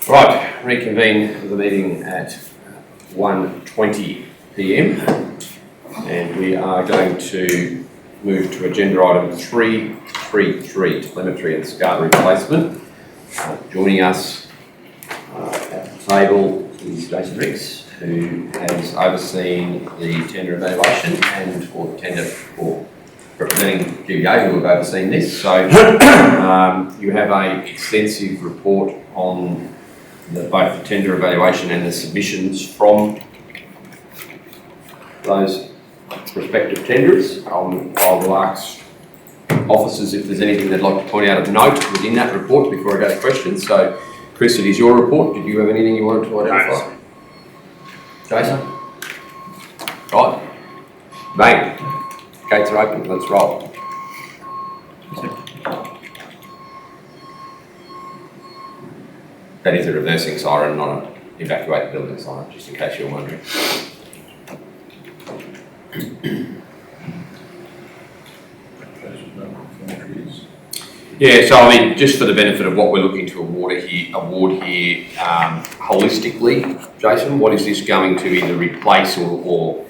Right, reconvene the meeting at 1:20 p.m. and we are going to move to agenda item 333, telemetry and SCADA replacement. Joining us at the table is Jason Ricks, who has overseen the tender evaluation and for the tender for representing GBA, who have overseen this. So you have an extensive report on both the tender evaluation and the submissions from those respective tenderers. I will ask officers if there's anything they'd like to point out of note within that report before I go to questions. So, Chris, it is your report. Did you have anything you wanted to identify? Jason? Right. Bang. Gates are open. Let's roll. That is a reversing siren, not an evacuate building siren, just in case you're wondering. Yeah, so I mean, just for the benefit of what we're looking to award here, holistically, Jason, what is this going to either replace or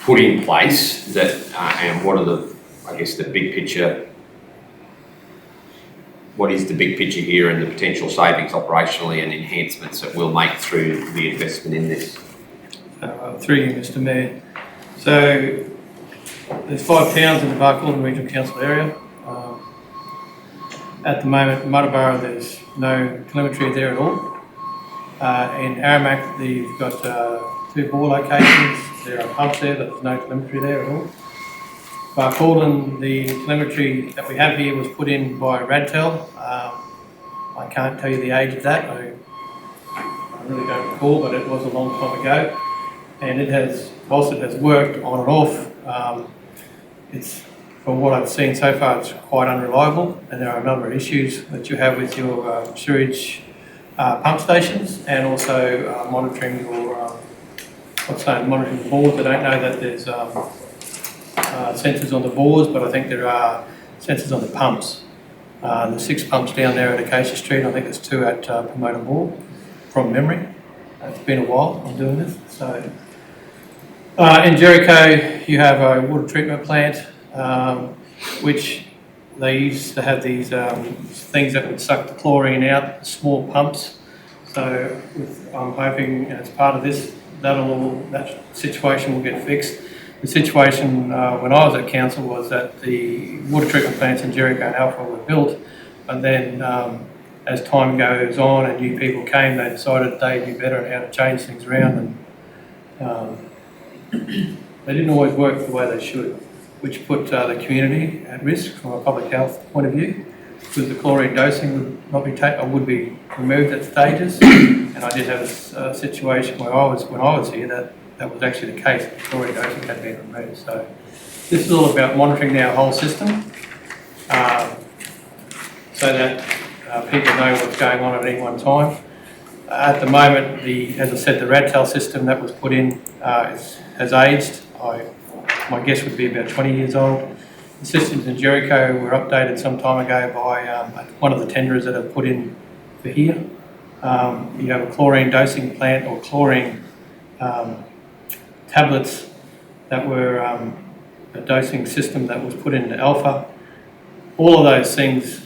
put in place that, and what are the, I guess, the big picture? What is the big picture here and the potential savings operationally and enhancements that we'll make through the investment in this? Through you, Mr. Mayor. So there's 5 towns in the Barcaldine Regional Council area. At the moment, in Muttaburra, there's no telemetry there at all. In Aramac, you've got 2 bore locations. There are pumps there, but there's no telemetry there at all. Barcaldine, the telemetry that we have here was put in by Radtel. I can't tell you the age of that. I really don't recall, but it was a long time ago. And it has, whilst it has worked on and off, it's, from what I've seen so far, it's quite unreliable. And there are a number of issues that you have with your sewage pump stations and also monitoring your, monitoring the bores. I don't know that there's sensors on the bores, but I think there are sensors on the pumps. There's 6 pumps down there at Acacia Street. I think there's 2 at Pomona Moor, from memory. It's been a while I'm doing this. So, in Jericho, you have a water treatment plant, which they used to have these things that would suck the chlorine out, small pumps. So, I'm hoping as part of this, that situation will get fixed. The situation when I was at council was that the water treatment plants in Jericho and Alpha were built, and then as time goes on and new people came, they decided they knew better how to change things around, and they didn't always work the way they should, which put the community at risk from a public health point of view, because the chlorine dosing would not be would be removed at stages, and I did have a situation where when I was here that was actually the case. The chlorine dosing had been removed. So this is all about monitoring our whole system, so that people know what's going on at any one time. At the moment, as I said, the Radtel system that was put in has aged. My guess would be about 20 years old. The systems in Jericho were updated some time ago by one of the tenderers that have put in for here. You have a chlorine dosing plant or chlorine tablets that were a dosing system that was put into Alpha. All of those things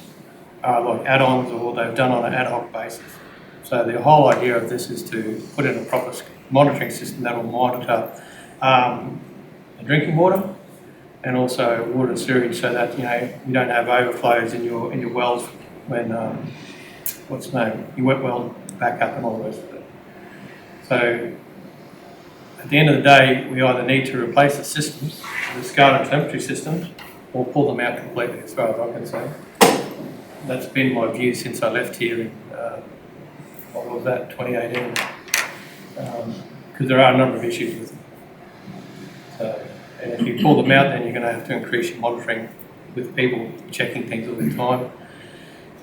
are like add-ons, or they've done on an ad hoc basis. So the whole idea of this is to put in a proper monitoring system that will monitor the drinking water and also water and sewage, so that you don't have overflows in your wells when your wet well back up and all the rest of it. So at the end of the day, we either need to replace the systems, the SCADA and telemetry systems, or pull them out completely, as far as I'm concerned. That's been my view since I left here in, 2018? Because there are a number of issues with them. So, and if you pull them out, then you're going to have to increase your monitoring with people checking things all the time.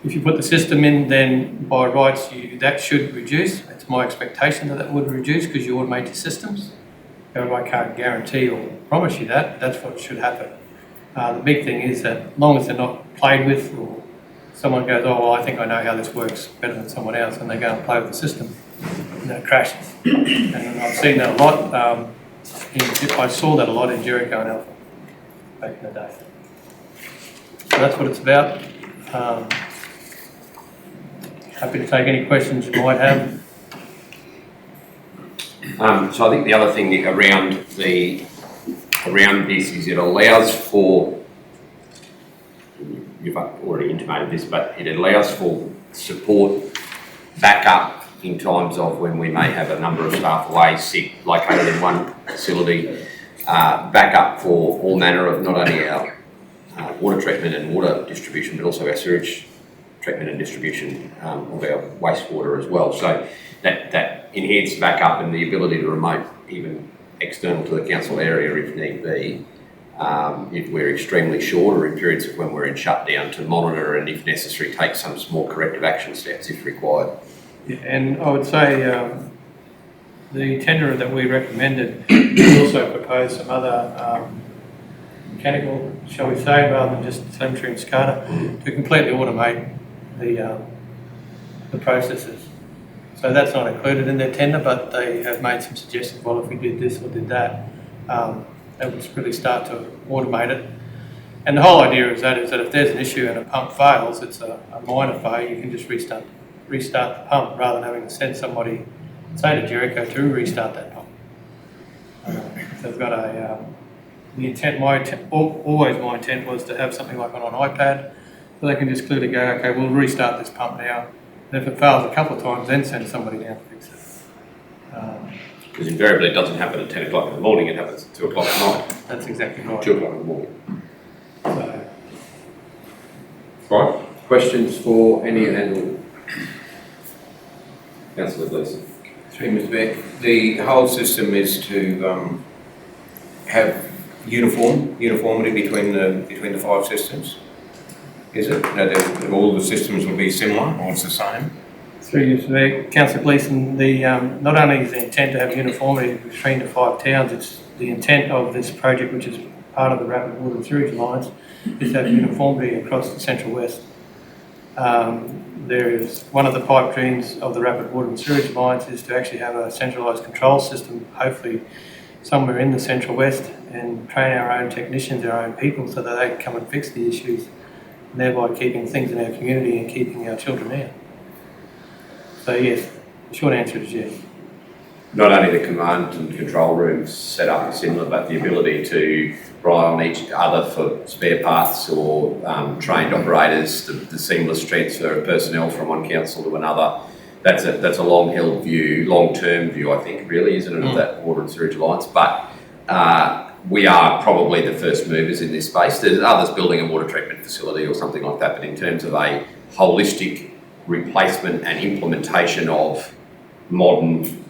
If you put the system in, then by rights, that should reduce. It's my expectation that would reduce because you automate your systems. However, I can't guarantee or promise you that. That's what should happen. The big thing is that as long as they're not played with or someone goes, oh, well, I think I know how this works better than someone else, and they go and play with the system, and it crashes. And I've seen that a lot. I saw that a lot in Jericho and Alpha back in the day. So that's what it's about. Happy to take any questions you might have. So I think the other thing around this is it allows for, you've already intimated this, but it allows for support backup in times of when we may have a number of staff away, sick, located in one facility, backup for all manner of not only our water treatment and water distribution, but also our sewage treatment and distribution of our wastewater as well. So that enhanced backup and the ability to remote even external to the council area if need be, if we're extremely short or in periods of when we're in shutdown, to monitor and if necessary take some small corrective action steps if required. Yeah, and I would say the tenderer that we recommended also proposed some other mechanical, shall we say, rather than just telemetry and SCADA, to completely automate the processes. So that's not included in their tender, but they have made some suggestions, well, if we did this or did that, that would really start to automate it. And the whole idea is that if there's an issue and a pump fails, it's a minor failure, you can just restart the pump rather than having to send somebody, say to Jericho, to restart that pump. They've got the intent, always my intent was to have something like on an iPad, so they can just clearly go, okay, we'll restart this pump now. And if it fails a couple of times, then send somebody down to fix it. Because invariably it doesn't happen at 10 o'clock in the morning, it happens at 2 o'clock at night. That's exactly right. 2 o'clock in the morning. So, Right, questions for any and all? Councillor Gleeson. Through Mr. Beck, the whole system is to have uniformity between the 5 systems. Is it that all the systems will be similar or it's the same? through you, Councillor Gleeson, not only is the intent to have uniformity between the 5 towns, it's the intent of this project, which is part of the Rapid Water and Sewage Alliance, is to have uniformity across the Central West. There is one of the pipe dreams of the Rapid Water and Sewage Alliance is to actually have a centralised control system, hopefully somewhere in the Central West, and train our own technicians, our own people, so that they can come and fix the issues, and thereby keeping things in our community and keeping our children out. So yes, the short answer is yes. Not only the command and control rooms set up similar, but the ability to rely on each other for spare parts or trained operators, the seamless transfer of personnel from one council to another. That's a long-held view, long-term view, I think, really, isn't it, of that Water and Sewage Alliance? But we are probably the first movers in this space. There's others building a water treatment facility or something like that, but in terms of a holistic replacement and implementation of modern,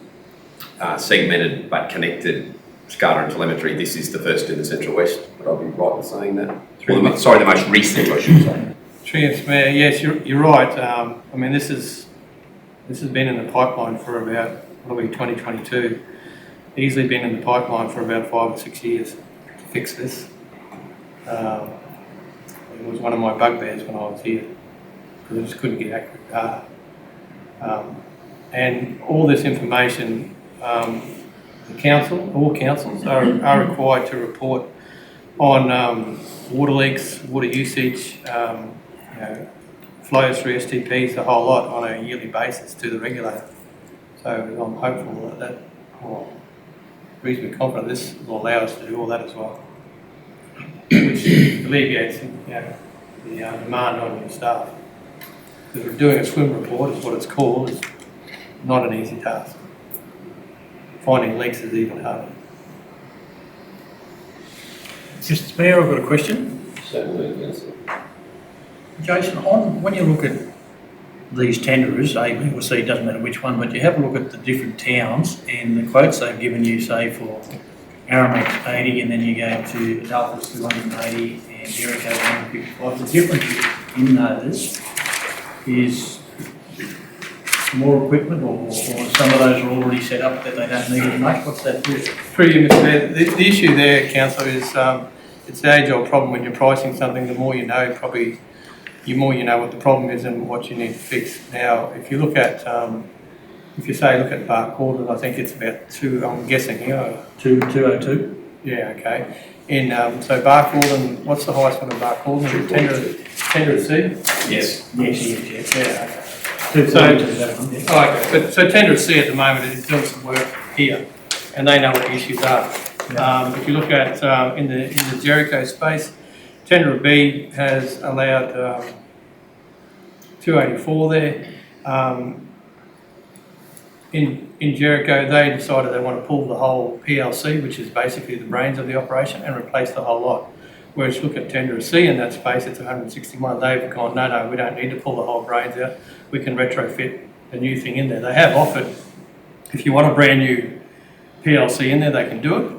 segmented but connected SCADA and telemetry, this is the first in the Central West. Would I be right in saying that? Or the most recent, I should say. Yes, Mayor, yes, you're right. I mean, this has been in the pipeline for about probably 2022. Easily been in the pipeline for about 5 or 6 years to fix this. It was one of my bugbears when I was here, because I just couldn't get accurate data. And all this information, the council, all councils are required to report on water leaks, water usage, flows through STPs, the whole lot on a yearly basis to the regulator. So I'm hopeful that reasonably confident this will allow us to do all that as well, which alleviates the demand on your staff. Because doing a swim report is what it's called, is not an easy task. Finding leaks is even harder. Mr. Mayor, I've got a question. Certainly, yes. Jason, when you look at these tenderers, A, B or C, it doesn't matter which one, but you have a look at the different towns and the quotes they've given you, say for Aramac 80 and then you go to Adalphus 280 and Jericho 155. The difference in those is more equipment or some of those are already set up that they don't need as much. What's that do? Through you, Mr. Mayor, the issue there, Councillor, is it's the age-old problem when you're pricing something. The more you know, probably you more you know what the problem is and what you need to fix. Now, if you look at, if you say look at Barcaldine, I think it's about I'm guessing here. 202? Yeah, okay. In so Barcaldine, what's the highest one in Barcaldine? Tender C? Yes. Yes. Yeah. Okay. 242 is that one, yeah. Oh, okay. So Tender C at the moment is doing some work here, and they know what the issues are. If you look at in the Jericho space, Tender B has allowed 284 there. In Jericho, they decided they want to pull the whole PLC, which is basically the brains of the operation, and replace the whole lot. Whereas look at Tender C in that space, it's 161. They've gone, no, we don't need to pull the whole brains out. We can retrofit a new thing in there. They have offered, if you want a brand new PLC in there, they can do it.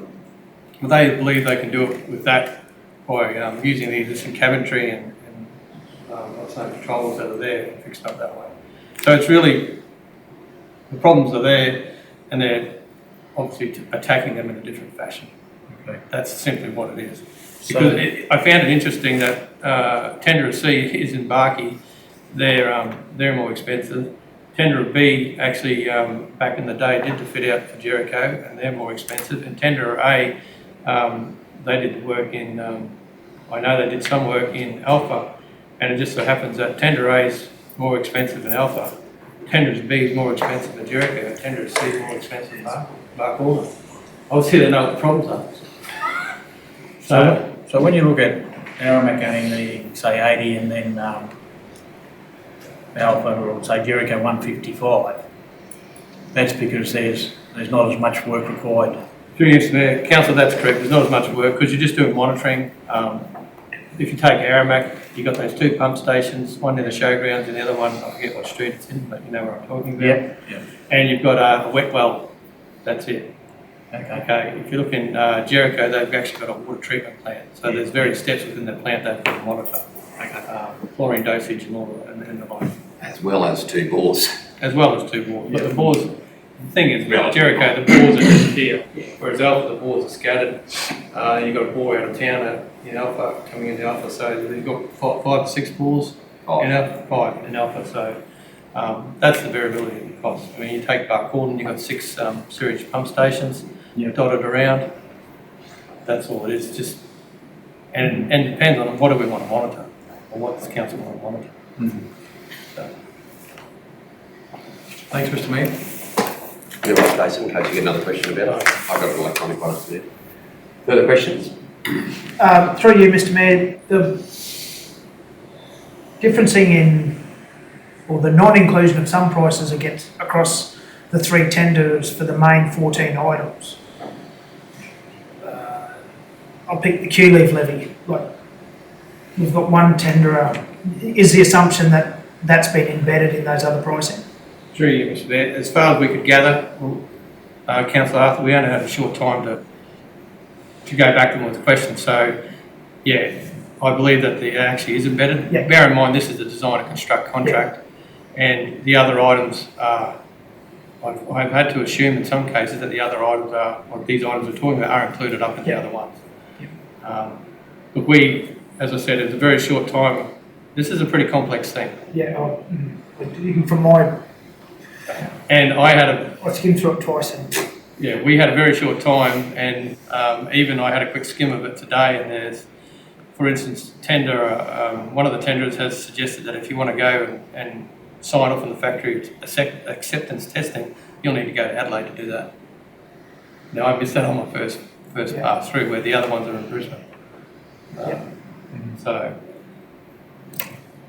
But they believe they can do it with that by using the existing cabinetry and what's known controls that are there and fixed up that way. So it's really, the problems are there, and they're obviously attacking them in a different fashion. Okay. That's simply what it is. So- Because I found it interesting that Tender C is in Barkey. They're more expensive. Tender B actually back in the day did the fit out for Jericho, and they're more expensive. And Tender A, they did the work in. I know they did some work in Alpha, and it just so happens that Tender A is more expensive than Alpha. Tender B is more expensive than Jericho. Tender C is more expensive than Barcaldine. Obviously, they know what the problems are. So when you look at Aramac owning the, say, 80 and then Alpha or say Jericho 155, that's because there's not as much work required. Council, that's correct. There's not as much work because you're just doing monitoring. If you take Aramac, you've got those two pump stations, one in the showgrounds and the other one, I forget what street it's in, but you know where I'm talking about. Yeah. And you've got a wet well. That's it. Okay. Okay. If you look in Jericho, they've actually got a water treatment plant. So there's various steps within the plant they've got to monitor. Chlorine dosage and all that, and the like. As well as two bores. As well as two bores. But the bores, the thing is, with Jericho, the bores are just here, whereas Alpha, the bores are scattered. You've got a bore out of town in Alpha, coming into Alpha, so you've got 5 to 6 bores in Alpha, 5 in Alpha, so that's the variability of the cost. I mean, you take Barcaldine, you've got 6 sewage pump stations dotted around. That's all it is, just, and it depends on what do we want to monitor, or what does council want to monitor. Mm-hmm. So. Thanks, Mr Mayor. You're right, Jason, in case you get another question about it. I've got an electronic one there. Further questions? Through you, Mr Mayor, the differencing in, or the non-inclusion of some prices across the 3 tenders for the main 14 items. I'll pick the Q-leaf levy. Like, you've got one tenderer. Is the assumption that that's been embedded in those other pricing? Through you, Mr Mayor. As far as we could gather, Councillor Arthur, we only had a short time to go back to them with the question. So, yeah, I believe that it actually is embedded. Yeah. Bear in mind, this is a design and construct contract, and the other items are, I've had to assume in some cases that the other items are, like these items we're talking about, are included up in the other ones. But we, as I said, it's a very short time. This is a pretty complex thing. Yeah, even from my, And I skimmed through it twice and yeah, we had a very short time, and even I had a quick skim of it today, and there's, for instance, one of the tenderers has suggested that if you want to go and sign off on the factory acceptance testing, you'll need to go to Adelaide to do that. Now, I missed that on my first pass through, where the other ones are in Brisbane. So,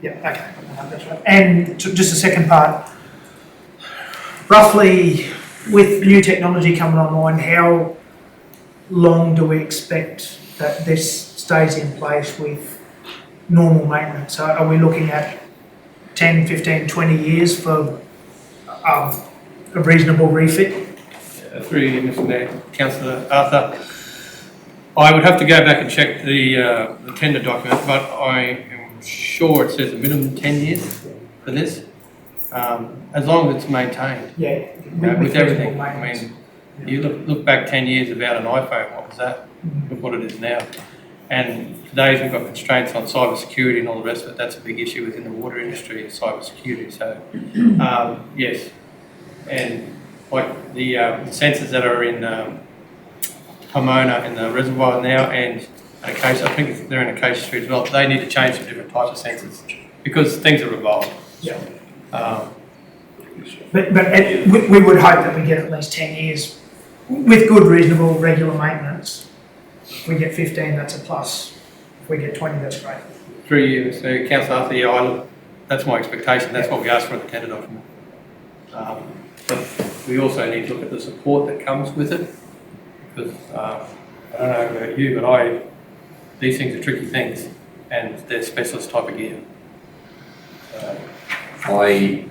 yeah, okay, that's right. And just the second part, roughly with new technology coming online, how long do we expect that this stays in place with normal maintenance? So are we looking at 10, 15, 20 years for a reasonable refit? through you, Mr Mayor, Councillor Arthur, I would have to go back and check the tender document, but I am sure it says a minimum 10 years for this, as long as it's maintained. Yeah, With everything. reasonable I maintenance. mean, you look back 10 years about an iPhone, what was that? Look what it is now. And today we've got constraints on cyber security and all the rest of it. That's a big issue within the water industry, is cyber security. So, yes. And like the sensors that are in Pomona in the reservoir now, and Acacia, I think they're in Acacia Street as well, they need to change to different types of sensors because things are evolved. Yeah. Um, We would hope that we get at least 10 years with good, reasonable, regular maintenance. If we get 15, that's a plus. If we get 20, that's great. 3 years, so Councillor Arthur, yeah, that's my expectation, that's what we asked for in the tender document. But we also need to look at the support that comes with it, because I don't know about you, but these things are tricky things, and they're specialist type of gear. I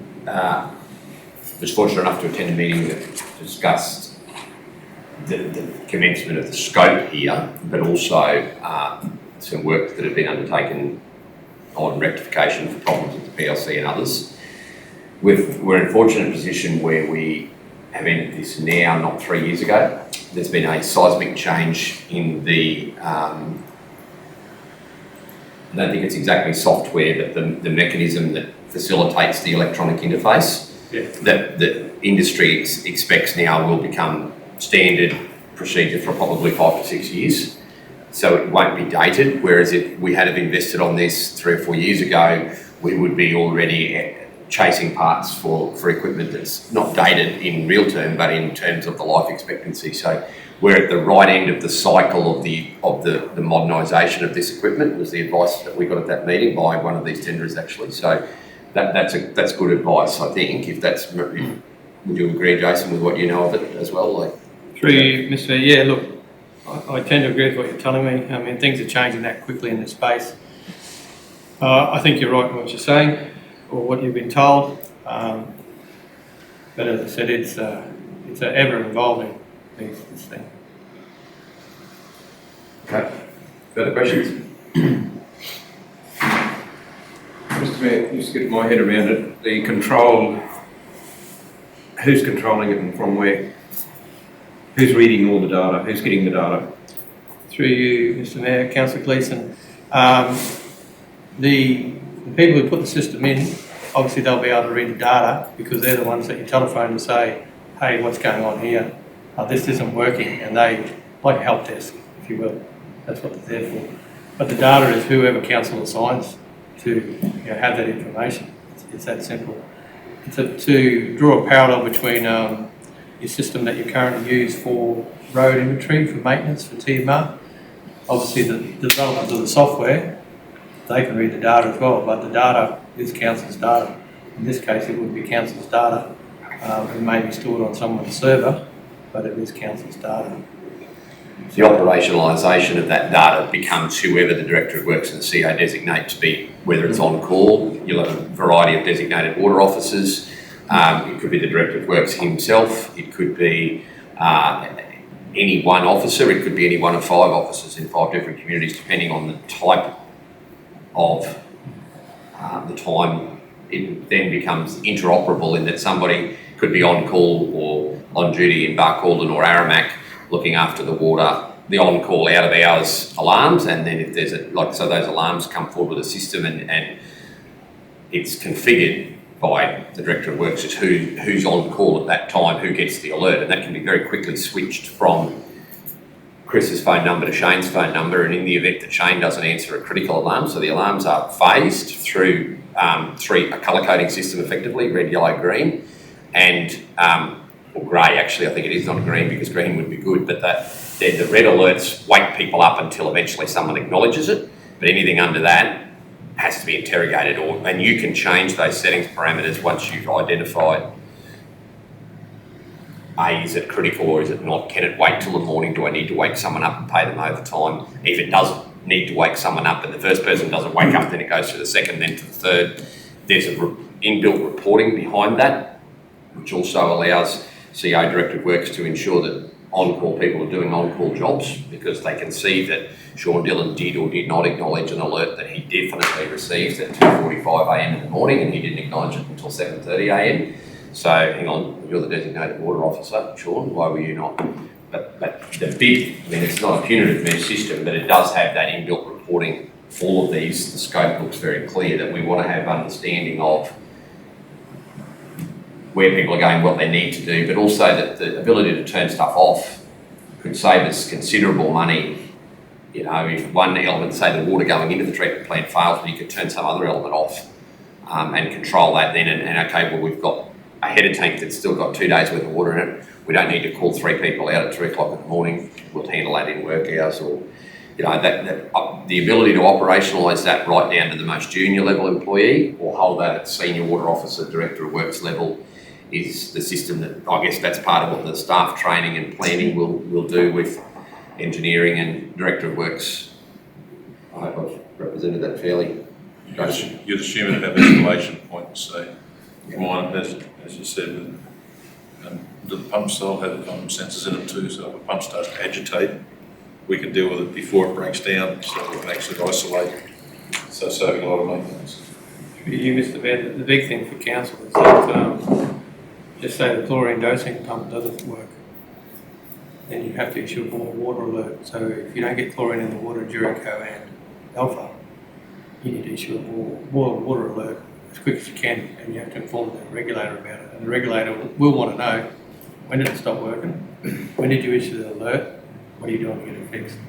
was fortunate enough to attend a meeting that discussed the commencement of the scope here, but also some work that had been undertaken on rectification for problems with the PLC and others. We're in a fortunate position where we have entered this now, not 3 years ago. There's been a seismic change in the, I don't think it's exactly software, but the mechanism that facilitates the electronic interface that the industry expects now will become standard procedure for probably 5 to 6 years. So it won't be dated, whereas if we had have invested on this 3 or 4 years ago, we would be already chasing parts for equipment that's not dated in real term, but in terms of the life expectancy. So we're at the right end of the cycle of the modernisation of this equipment, was the advice that we got at that meeting by one of these tenderers actually. So that's good advice, I think. If that's, would you agree, Jason, with what you know of it as well? Like, Through you, Mr. Mayor, yeah, look, I tend to agree with what you're telling me. I mean, things are changing that quickly in this space. I think you're right in what you're saying, or what you've been told. But as I said, it's an ever-evolving this thing. okay. Further questions? Mr. Mayor, just get my head around it. The control, who's controlling it and from where? Who's reading all the data? Who's getting the data? Through you, Mr. Mayor, Councillor Gleeson, the people who put the system in, obviously they'll be able to read the data because they're the ones that you telephone to say, hey, what's going on here? This isn't working, and they, like a help desk, if you will. That's what they're there for. But the data is whoever council assigns to have that information. It's that simple. To draw a parallel between your system that you currently use for road inventory, for maintenance, for TMR, obviously the development of the software, they can read the data as well, but the data is council's data. In this case, it would be council's data. It may be stored on someone's server, but it is council's data. The operationalisation of that data becomes whoever the Director of Works and the CO designate to be, whether it's on call. You'll have a variety of designated water officers. It could be the Director of Works himself. It could be any one officer. It could be any one of 5 officers in 5 different communities, depending on the type of the time. It then becomes interoperable in that somebody could be on call or on duty in Barcaldine or Aramac looking after the water, the on-call out of hours alarms, and then if there's so those alarms come forward with a system and it's configured by the Director of Works as who's on call at that time, who gets the alert, and that can be very quickly switched from Chris's phone number to Shane's phone number, and in the event that Shane doesn't answer a critical alarm, so the alarms are phased through a colour coding system effectively, red, yellow, green, and or grey actually, I think it is, not green because green would be good, but then the red alerts wake people up until eventually someone acknowledges it, but anything under that has to be interrogated, and you can change those settings parameters once you've identified, is it critical or is it not? Can it wait till the morning? Do I need to wake someone up and pay them overtime? If it doesn't need to wake someone up and the first person doesn't wake up, then it goes to the second, then to the third. There's inbuilt reporting behind that, which also allows CO Director of Works to ensure that on-call people are doing on-call jobs, because they can see that Sean Dillon did or did not acknowledge an alert that he definitely received at 2:45am in the morning, and he didn't acknowledge it until 7:30am. So hang on, you're the designated water officer, Sean, why were you not But the big, I mean, it's not a punitive measure system, but it does have that inbuilt reporting. All of these, the scope looks very clear that we want to have understanding of where people are going, what they need to do, but also that the ability to turn stuff off could save us considerable money. You know, if one element, say the water going into the treatment plant fails, but you could turn some other element off and control that then, and okay, well, we've got a header tank that's still got 2 days worth of water in it. We don't need to call 3 people out at 3 o'clock in the morning. We'll handle that in work hours, or, you know, the ability to operationalise that right down to the most junior level employee, or hold that at senior water officer, director of works level, is the system that, I guess that's part of what the staff training and planning will do with engineering and director of works. I hope I've represented that fairly. You'd assume it'd have escalation points, so mine, as you said, the pump cell has sensors in it too, so if a pump starts to agitate, we can deal with it before it breaks down, so we can actually isolate, so saving a lot of maintenance. You missed the bed. The big thing for council is that, just say the chlorine dosing pump doesn't work, then you have to issue a boil water alert. So if you don't get chlorine in the water, Duraco and Alpha, you need to issue a boil water alert as quick as you can, and you have to inform the regulator about it. And the regulator will want to know, when did it stop working? When did you issue the alert? What are you doing to get it fixed?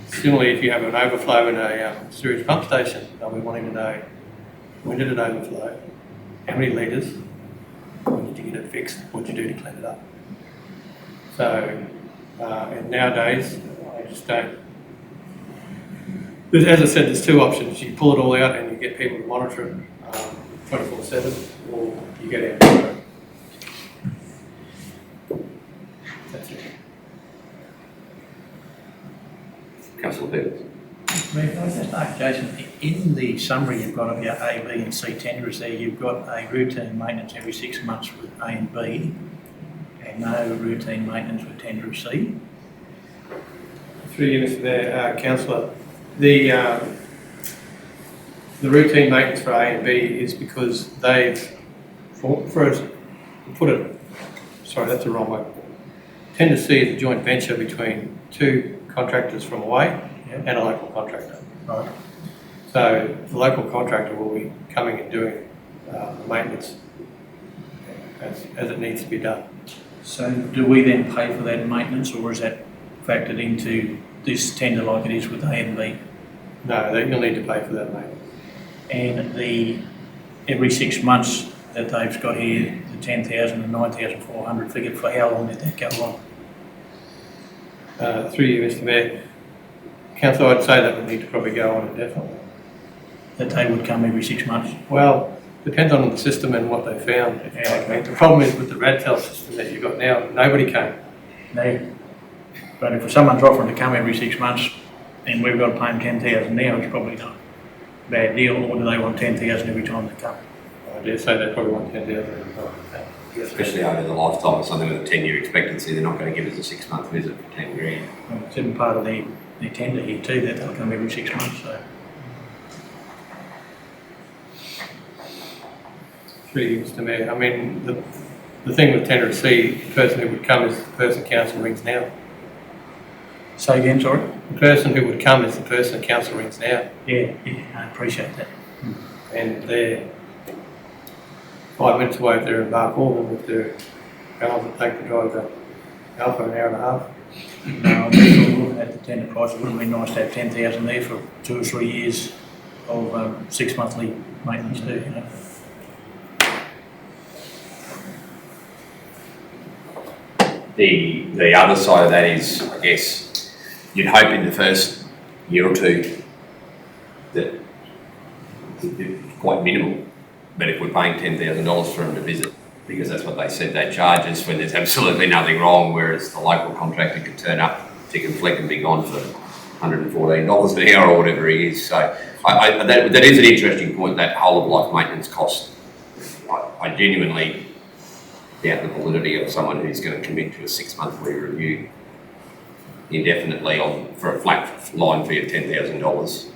Similarly, if you have an overflow in a sewage pump station, they'll be wanting to know, when did it overflow? How many litres? We need to get it fixed. What do you do to clean it up? So, and nowadays, I just don't. As I said, there's 2 options. You pull it all out and you get people to monitor it 24/7, or you get out. That's it. Councillor Davis. Can I just ask Jason, in the summary you've got of your A, B and C tenderers there, you've got a routine maintenance every 6 months with A and B, and no routine maintenance with tenderer C. Through you, Mr. Mayor, Councillor, the routine maintenance for A and B is because they've, that's the wrong way. Tender C is a joint venture between 2 contractors from away and a local contractor. Right. So the local contractor will be coming and doing the maintenance as it needs to be done. So do we then pay for that maintenance, or is that factored into this tender like it is with A and B? No, you'll need to pay for that maintenance. And the every 6 months that they've got here, the 10,000 and 9,400 figure, for how long did that go on? Through you, Mr. Mayor, Councillor, I'd say that would need to probably go on indefinitely. That they would come every 6 months? Well, depends on the system and what they found. The problem is with the RadTel system that you've got now, nobody came. No. But if someone's offering to come every 6 months and we've got to pay them 10,000 now, it's probably not a bad deal. Or do they want 10,000 every time they come? I dare say they probably want 10,000 every time. Especially over the lifetime of something with a 10-year expectancy, they're not going to give us a 6-month visit for 10 grand. Well, it's in part of their tender here too, that they'll come every 6 months. So. Through you, Mr. Mayor, I mean, the thing with tender C, the person who would come is the person council rings now. Say again, sorry? The person who would come is the person council rings now. Yeah, I appreciate that. And they're 5 minutes away if they're in Bark Hall, with their cars that take the drive to Alpha an hour and a half. No, I'm just looking at the tender price. It would have been nice to have 10,000 there for 2 or 3 years of 6 monthly maintenance too, you know. The other side of that is, I guess, you'd hope in the first year or 2 that it's quite minimal. But if we're paying $10,000 for them to visit, because that's what they said they charge us when there's absolutely nothing wrong, whereas the local contractor could turn up, tick and flick and be gone for $114 an hour or whatever it is. So that is an interesting point, that whole of life maintenance cost. I genuinely doubt the validity of someone who's going to commit to a 6-monthly review indefinitely for a flat line fee of $10,000.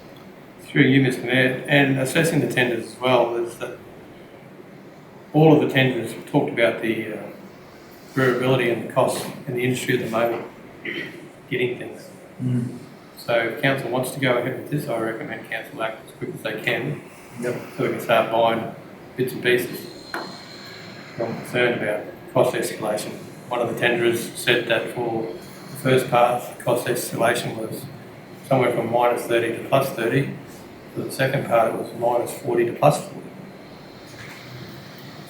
Through you, Mr. Mayor, and assessing the tenders as well, is that all of the tenders talked about the variability in the costs in the industry at the moment, getting things. So if council wants to go ahead with this, I recommend council act as quick as they can. So we can start buying bits and pieces. I'm concerned about cost escalation. One of the tenderers said that for the first part, the cost escalation was somewhere from -30 to +30. For the second part, it was -40 to +40.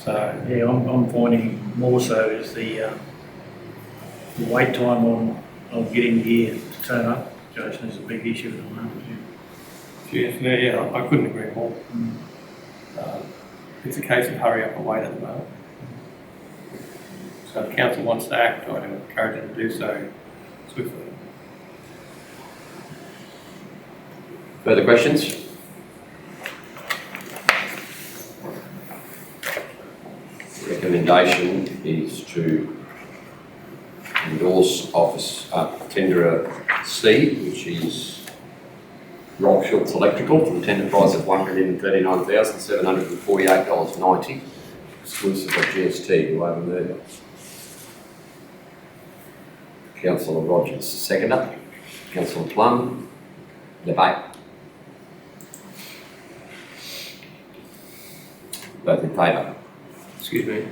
So, Yeah, I'm finding more so is the wait time on getting gear to turn up, Jason, is a big issue at the moment. yeah, I couldn't agree more. It's a case of hurry up and wait at the moment. So if council wants to act, I'd encourage them to do so swiftly. Further questions? Recommendation is to endorse tenderer C, which is Rob Schultz Electrical for the tender price of $139,748.90, exclusive of GST. Do I have a mover? Councillor Rogers, seconder. Councillor Plum, debate. Both in favour? Excuse me.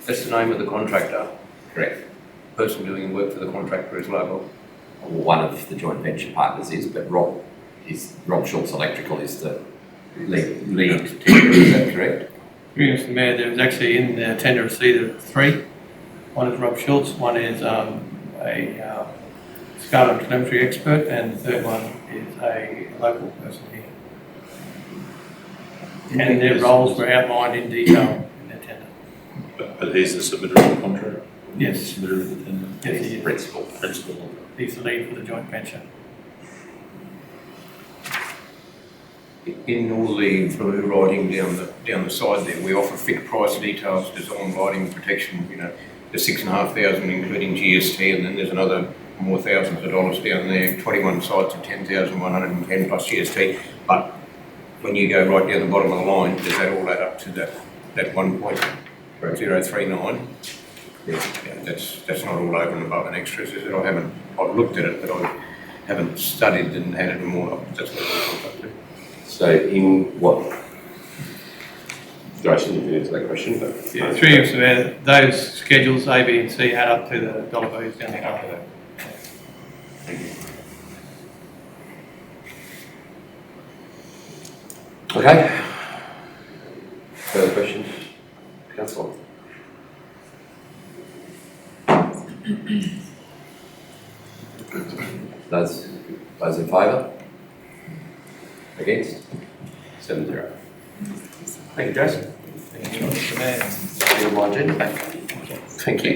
That's the name of the contractor. Correct. Person doing work for the contractor is local. One of the joint venture partners is, but Rob Schultz Electrical is the lead tender, is that correct? Mr. Mayor, there was actually in the tender receipt there are three. One is Rob Schultz, one is a SCADA and telemetry expert, and the third one is a local person here. And their roles were outlined in detail in their tender. But he's the submitter of the contract? Yes. Submitter of the tender? Yes, he is. Principal. Principal. He's the lead for the joint venture. In all the blue writing down the side there, we offer fixed price details, design, lighting, protection, the 6,500 including GST, and then there's another more thousands of dollars down there, 21 sites at 10,110 plus GST. But when you go right down the bottom of the line, does that all add up to that 1.039? Yeah, that's not all over and above and extras, is it? I've looked at it, but I haven't studied and added them all up. That's what it comes up to. So in what? Jason, you can answer that question, but Yeah, through you, Mr. Mayor, those schedules A, B and C add up to the dollar values down the bottom of it. Okay. Further questions? Councillor? Those in favour? Against? 7-0. Thank you, Jason. Thank you, Mr. Mayor. Your my agenda back. Thank you.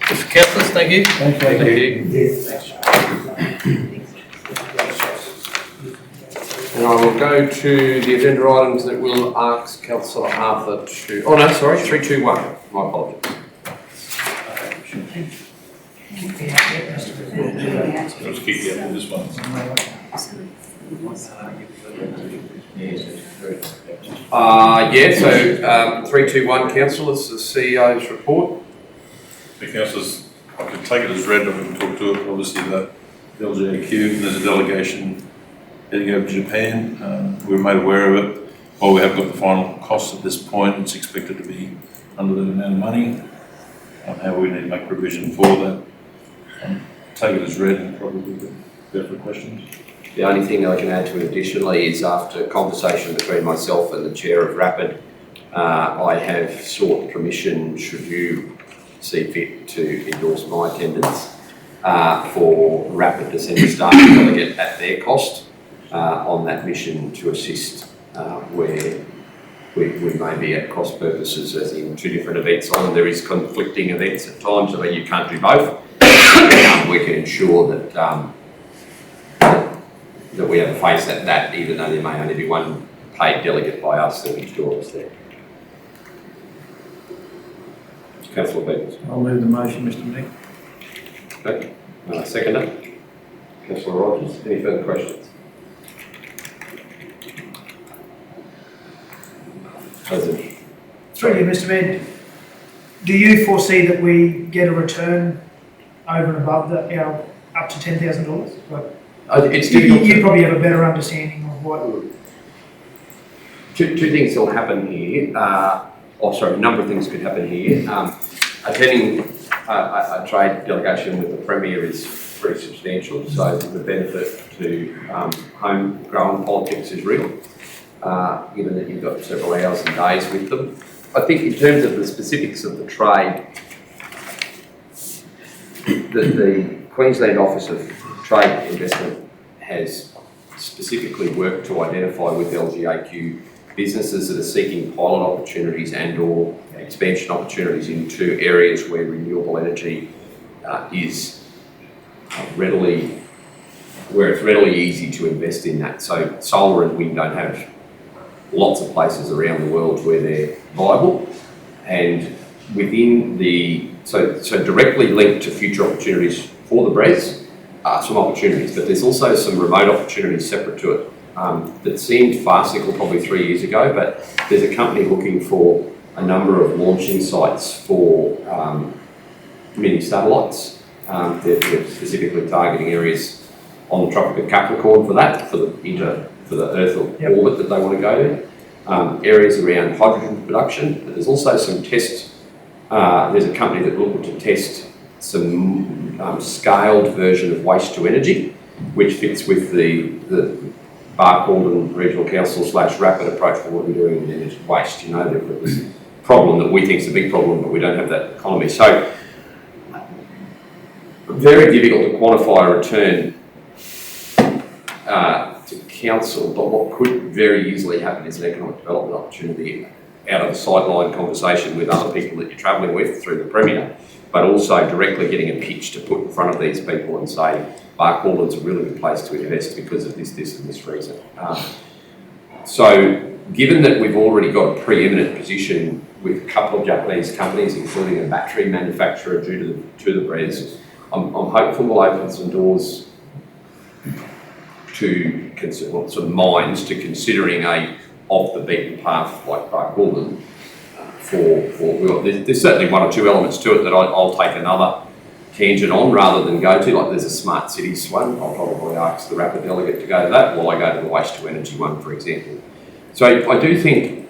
Mr. Councillors, thank you. Thank you. And I will go to the agenda items that will ask Councillor Arthur to... Oh no, sorry, 321. My apologies. Let's keep this one. So 321, councillors, the CEO's report. The councillors, I can take it as read, I can talk to it, obviously the LGAQ, there's a delegation heading over to Japan. We were made aware of it. While we have got the final costs at this point, it's expected to be under that amount of money. How we need to make provision for that. Take it as read and probably go for questions. The only thing I can add to it additionally is after conversation between myself and the chair of RAPID, I have sought permission, should you see fit, to endorse my attendance for RAPID to send a staff delegate at their cost on that mission to assist where we may be at cross purposes, as in two different events on, and there is conflicting events at times where you can't do both. We can ensure that that we have a face at that, even though there may only be one paid delegate by us, there will be two of us there. Councillor Peters. I'll move the motion, Mr. Mayor. Okay. Seconder. Councillor Rogers. Any further questions? Through you, Mr. Mayor. do you foresee that we get a return over and above that, up to $10,000? Like, It's you difficult. probably have a better understanding of what. Two things will happen here. A number of things could happen here. Attending a trade delegation with the Premier is pretty substantial, so the benefit to homegrown politics is real, given that you've got several hours and days with them. I think in terms of the specifics of the trade, the Queensland Office of Trade Investment has specifically worked to identify with LGAQ businesses that are seeking pilot opportunities and or expansion opportunities into areas where renewable energy is where it's readily easy to invest in that. So solar and wind don't have lots of places around the world where they're viable, and within so directly linked to future opportunities for the BREZ are some opportunities, but there's also some remote opportunities separate to it that seemed farcical probably 3 years ago, but there's a company looking for a number of launching sites for mini satellites. They're specifically targeting areas on the Tropic of Capricorn for that, for the Earth orbit that they want to go to. Areas around hydrogen production, but there's also some test. There's a company that looking to test some scaled version of waste to energy, which fits with the Barcaldine Regional Council / rapid approach for what we're doing in energy waste. You know, they've got this problem that we think is a big problem, but we don't have that economy. So very difficult to quantify a return to council, but what could very easily happen is an economic development opportunity out of a sideline conversation with other people that you're travelling with through the Premier, but also directly getting a pitch to put in front of these people and say, Barcaldine's a really good place to invest because of this, and this reason. So given that we've already got a preeminent position with a couple of Japanese companies, including a battery manufacturer due to the BREZ, I'm hopeful we'll open some doors to some minds to considering a off the beaten path like Barcaldine. There's certainly one or two elements to it that I'll take another tangent on rather than go to. Like there's a smart cities one. I'll probably ask the rapid delegate to go to that while I go to the waste to energy one, for example. So I do think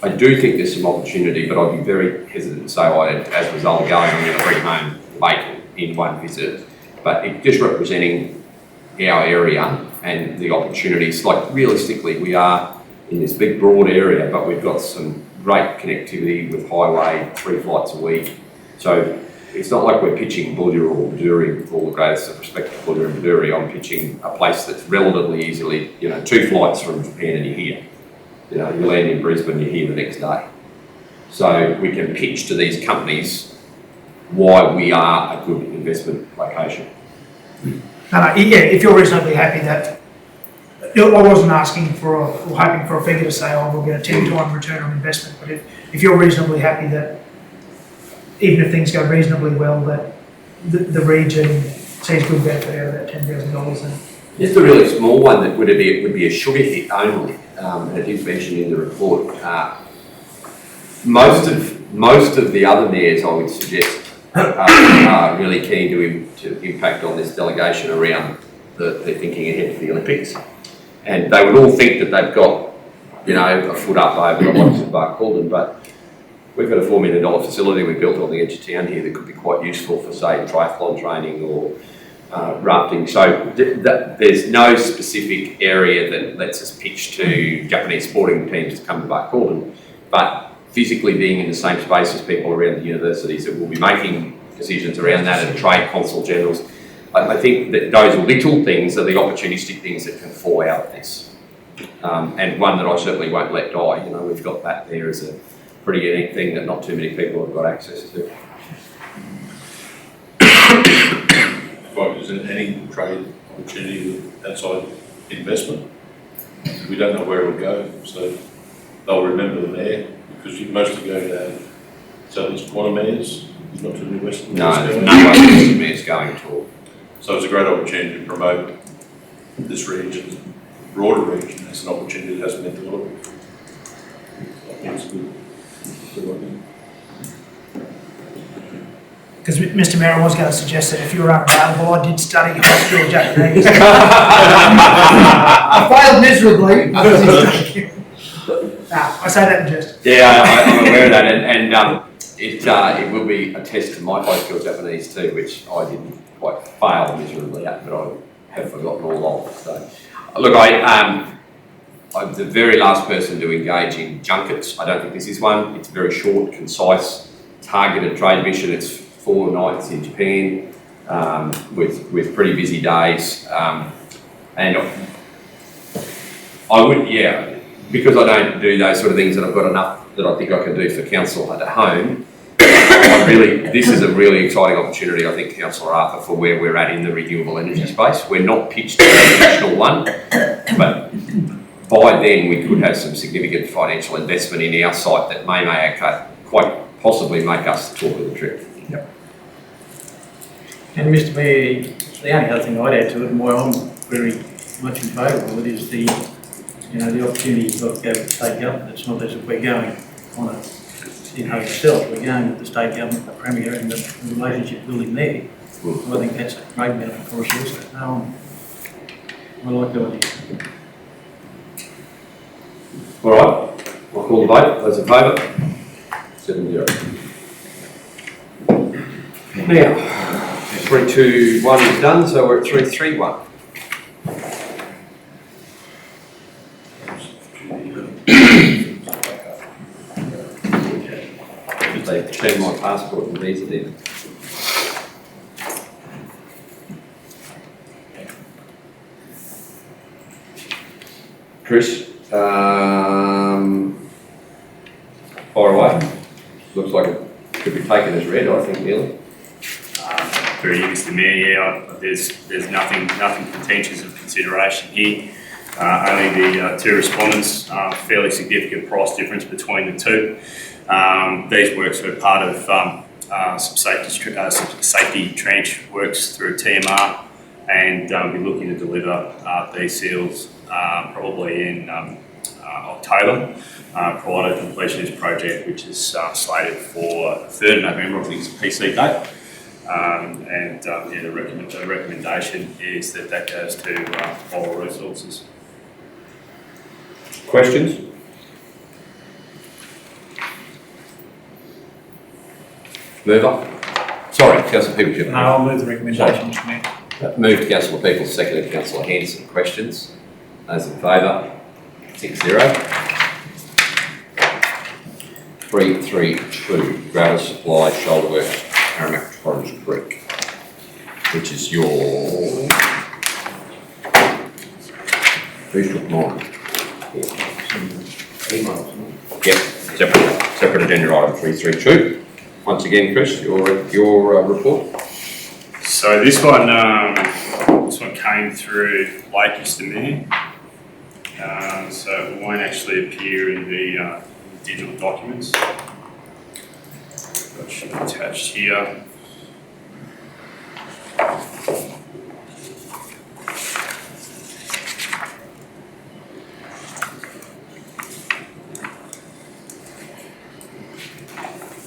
there's some opportunity, but I'd be very hesitant to say, as a result of going, I'm going to bring home bacon in one visit. But it just representing our area and the opportunities. Like realistically, we are in this big broad area, but we've got some great connectivity with highway, 3 flights a week. So it's not like we're pitching Bulla or Bedourie, with all the greatest of respect to Bulla and Bedourie. I'm pitching a place that's relatively easily, 2 flights from Japan and you're here. You land in Brisbane, you're here the next day. So we can pitch to these companies why we are a good investment location. If you're reasonably happy that, I wasn't asking or hoping for a figure to say, we'll get a 10-to-1 return on investment, but if you're reasonably happy that even if things go reasonably well, that the region sees good benefit out of that $10,000. And just a really small one that would be a sugar hit only, and it is mentioned in the report. Most of the other mayors, I would suggest, are really keen to impact on this delegation around the thinking ahead to the Olympics. And they would all think that they've got, a foot up over the likes of Barcaldine, but we've got a $4 million facility we built on the edge of town here that could be quite useful for, say, triathlon training or rafting. So there's no specific area that lets us pitch to Japanese sporting teams to come to Barcaldine, but physically being in the same space as people around the universities that will be making decisions around that and trade consul generals. I think that those little things are the opportunistic things that can fall out of this. And one that I certainly won't let die. We've got that there as a pretty unique thing that not too many people have got access to. Is there any trade opportunity with outside investment? We don't know where it will go, so they'll remember the mayor, because you mostly go to Southeast Quantum mayors, not to the Western No, mayors. there's no way Western mayors going at all. So it's a great opportunity to promote this region, broader region, as an opportunity that hasn't been developed before. I think it's good. because Mr Mayor, I was going to suggest that if you were unavailable, I did study high school Japanese. I failed miserably. I say that in jest. Yeah, I'm aware of that, and it will be a test to my high school Japanese too, which I didn't quite fail miserably at, but I have forgotten all of. So, look, I'm the very last person to engage in junkets. I don't think this is one. It's very short, concise, targeted trade mission. It's 4 nights in Japan with pretty busy days, and I would, because I don't do those sort of things, and I've got enough that I think I can do for council at home. This is a really exciting opportunity, I think, Councillor Arthur, for where we're at in the renewable energy space. We're not pitched to a traditional one, but by then we could have some significant financial investment in our site that may quite possibly make us the talk of the trip. And Mr Mayor, the only other thing I'd add to it, and why I'm very much in favour of it, is the opportunity you've got to go to the state government. It's not as if we're going on a itself, we're going with the state government, the Premier, and the relationship building there. So I think that's a great benefit for us also. I like the idea. All right, I'll call the vote. Those in favour? 7-0. Now, 3-2-1 is done, so we're at 3-3-1. They check my passport and visa then. Chris, fire away. Looks like it could be taken as read, I think, Neil. Through you, Mr Mayor, there's nothing contentious of consideration here. Only the 2 respondents, fairly significant price difference between the 2. These works were part of some safety trench works through TMR, and we'll be looking to deliver these seals probably in October prior to completion of this project, which is slated for 3rd of November, I think it's a PC date. The recommendation is that goes to Boral Resources. Questions? Mover? Sorry, Councillor Peoples. No, I'll move the recommendation, Mr Mayor. Moved Councillor Peoples, seconded Councillor Hanson. Questions? Those in favour? 6-0. 3-3-2. Gravel supply, shoulder work, Aramac Torrens Creek, which is your... Who's took mine? Yep, separate agenda item 3-3-2. Once again, Chris, your report. So this one came through late, Mr Mayor. So it won't actually appear in the digital documents. That should be attached here.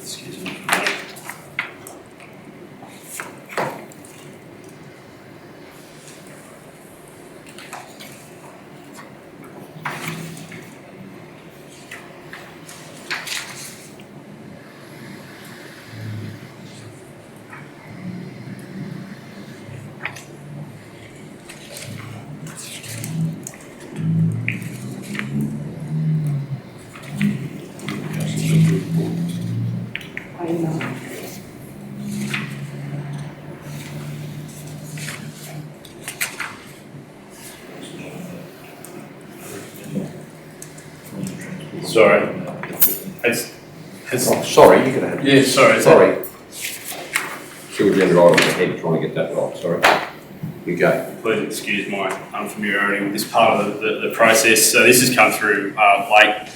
Excuse me. Sorry. Sorry, you're going to have... Yeah, sorry. Sorry. Two agenda items ahead, trying to get that right, sorry. You go. Please excuse my unfamiliarity with this part of the process. So this has come through late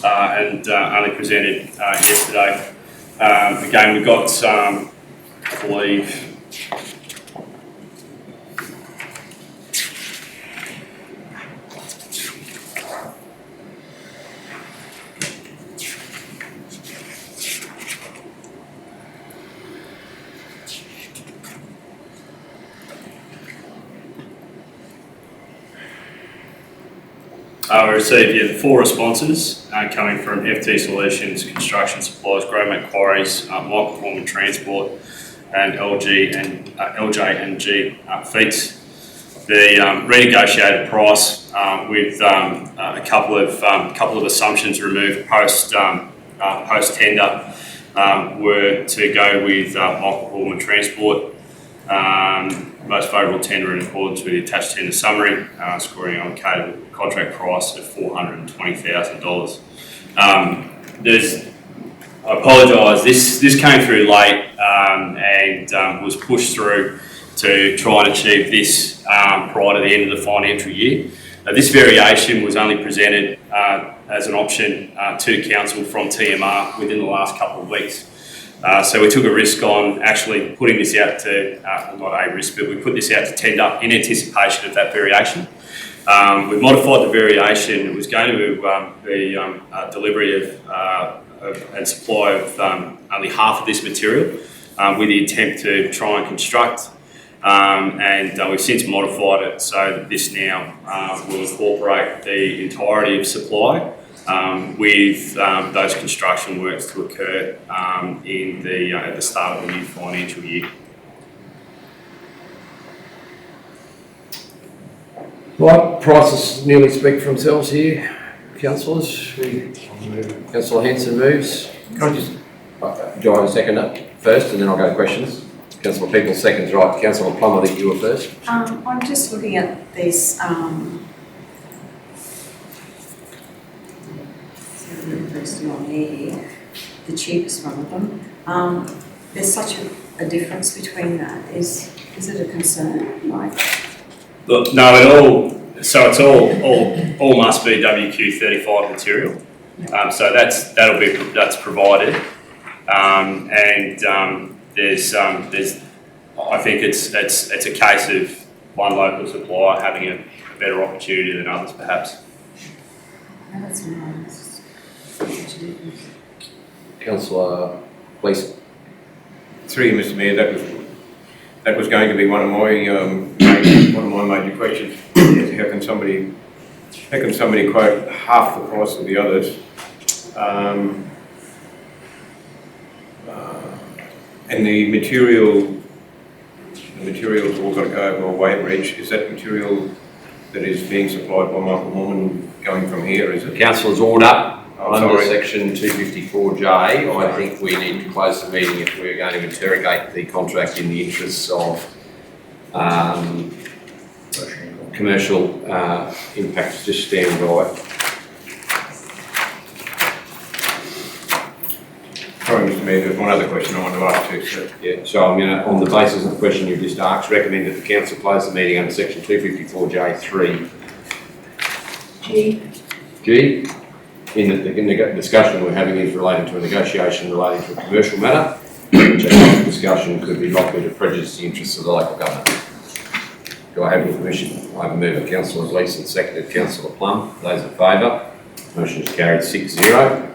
and only presented yesterday. Again, we've got, I believe, We received 4 responses coming from FT Solutions, Construction Supplies, Growmate Quarries, Michael Horman Transport, and LJ&G Feeds. The renegotiated price with a couple of assumptions removed post tender were to go with Michael Horman Transport. Most favourable tender in accordance with the attached tender summary, scoring on contract price of $420,000. I apologise, this came through late and was pushed through to try and achieve this prior to the end of the financial year. This variation was only presented as an option to council from TMR within the last couple of weeks. So we took a risk on actually putting this out to, not a risk, but we put this out to tender in anticipation of that variation. We've modified the variation. It was going to be delivery of and supply of only half of this material with the attempt to try and construct. And we've since modified it so that this now will incorporate the entirety of supply with those construction works to occur at the start of the new financial year. Right, prices nearly speak for themselves here, councillors. Councillor Hanson moves. Can I just, do I have a second up first and then I'll go to questions? Councillor Peoples seconds, right. Councillor Plum, I think you were first. I'm just looking at these, first one here, the cheapest one of them. There's such a difference between that. Is it a concern? Like, Look, no, so it's all must be WQ35 material. So that's provided, and there's I think it's a case of one local supplier having a better opportunity than others, perhaps. that's nice. Councillor, please. Through you, Mr. Mayor, that was going to be one of my major questions. How can somebody quote half the price of the others? And the materials all got to go over a weight bridge. Is that material that is being supplied by Michael Horman going from here? Is it? Councillor's order. Oh, Under sorry. section 254J, I think we need to close the meeting if we're going to interrogate the contract in the interests of commercial impacts. Just stand by. Sorry, Mr. Mayor, there's one other question I wanted to ask too, sir. Yeah, so I'm going to, on the basis of the question you've just asked, recommend that the council close the meeting under section 254J3. G. In the discussion we're having is relating to a negotiation relating to a commercial matter, which a discussion could be likely to prejudice the interests of the local government. Do I have your permission? I have a move of Councillor Leeson, seconded Councillor Plum. Those in favour? Motion is carried 6-0.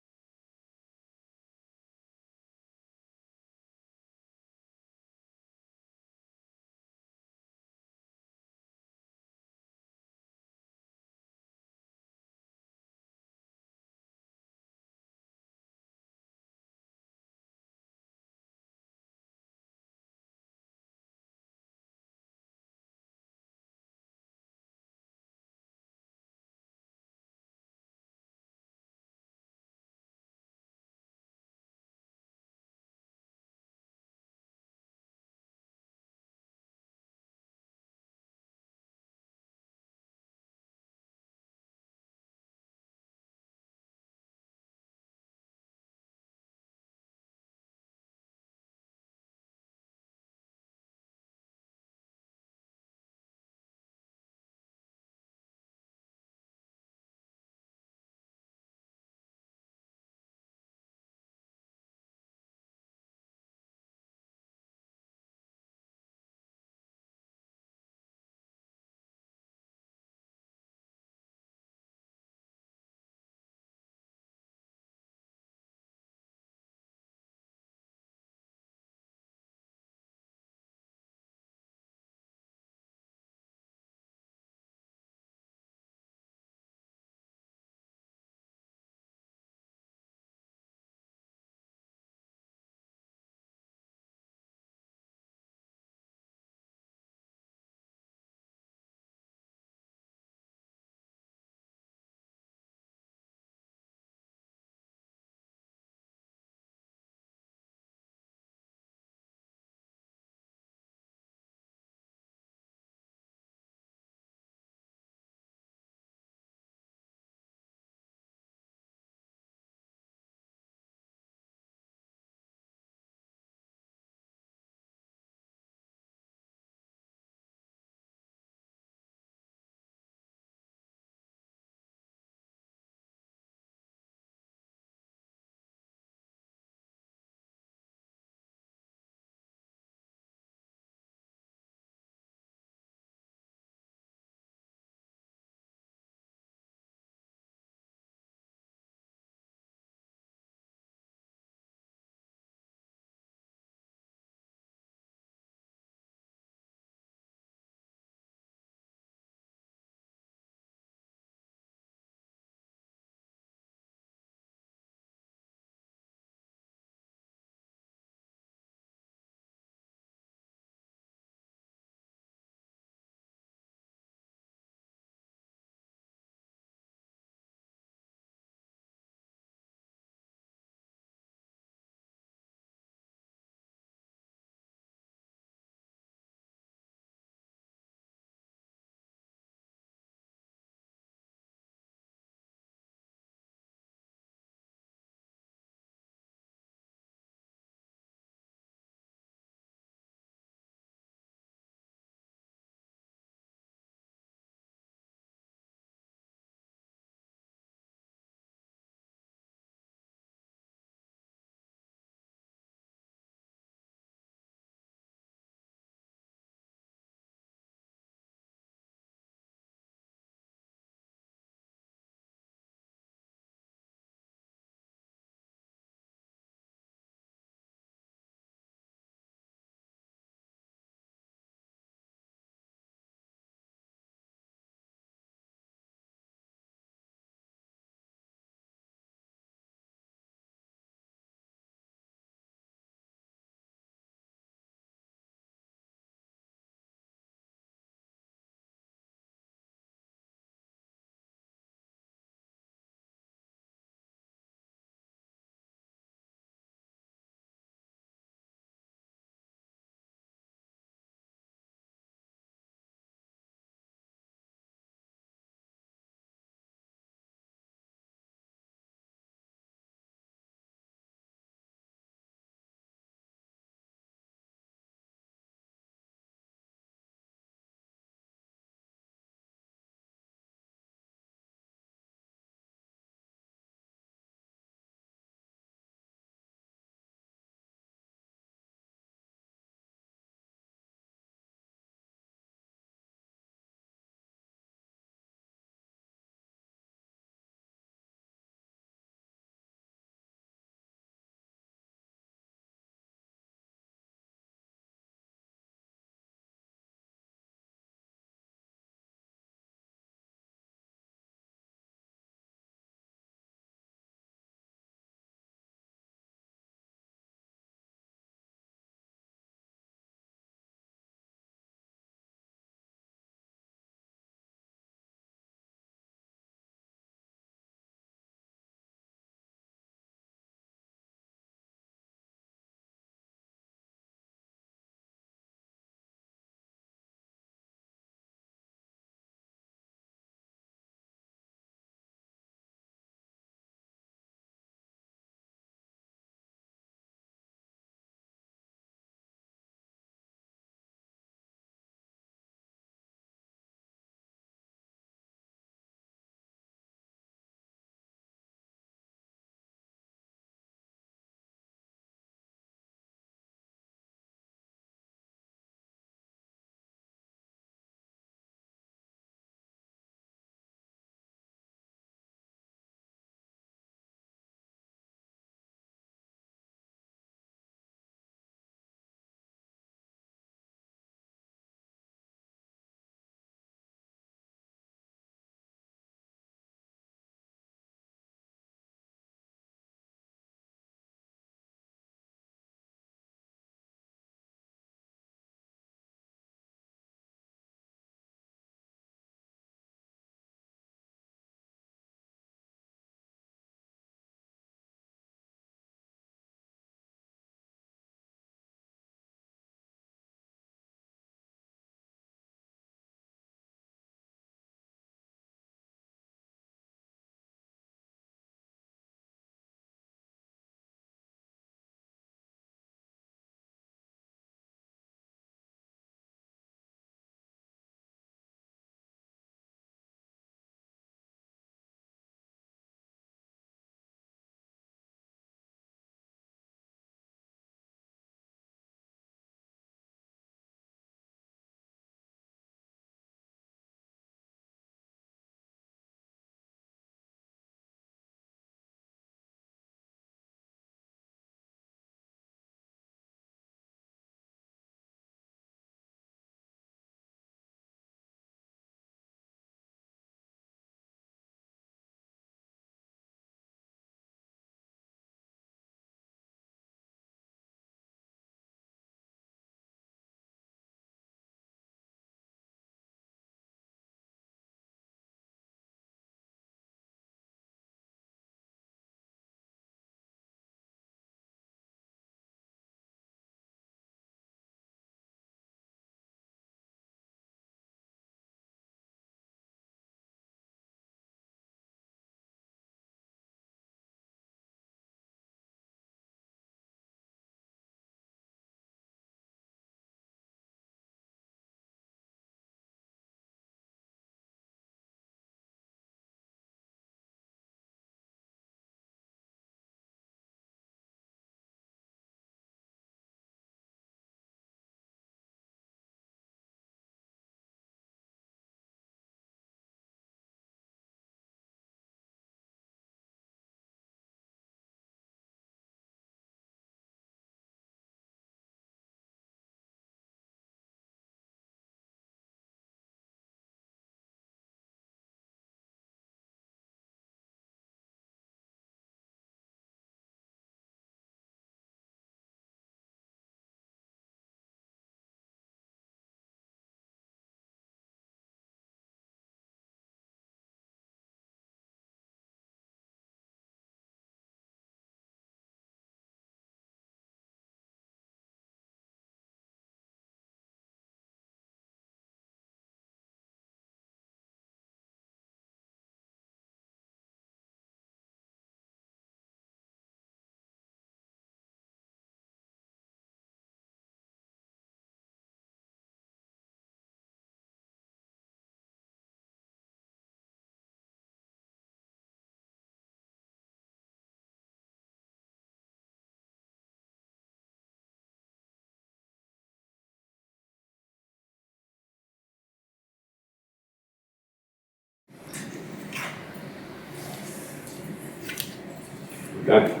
Okay.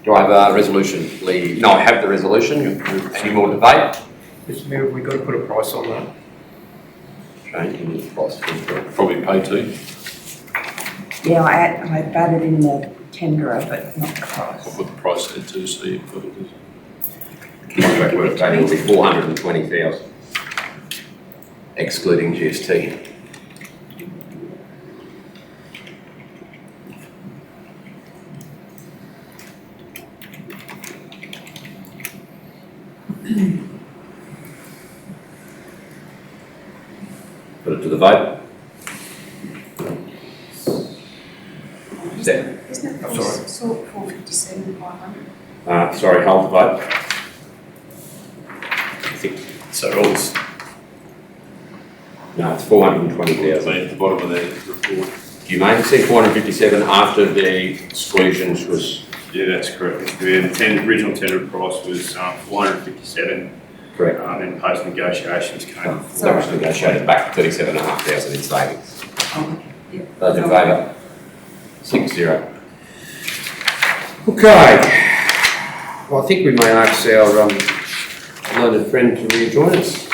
Do I have a resolution, Lee? No, I have the resolution. Any more debate? Mr Mayor, have we got to put a price on that? Changing the price. Probably pay to. Yeah, I batted in the tenderer, but not the I'll price. put the price there to see what it is. Contract work value will be 420,000, excluding GST. Put it to the vote. Is that, Isn't it I'm sorry. sort 457, 500? sorry, hold the vote. I think, So all this, no, it's 420,000. At the bottom of that report. You may see 457 after the exclusions was yeah, that's correct. The original tender price was 457, correct. and post negotiations came. That was negotiated back 37,500 in savings. Oh, yeah. Those in favour? 6-0. Okay. Well, I think we may ask our learned friend to rejoin us.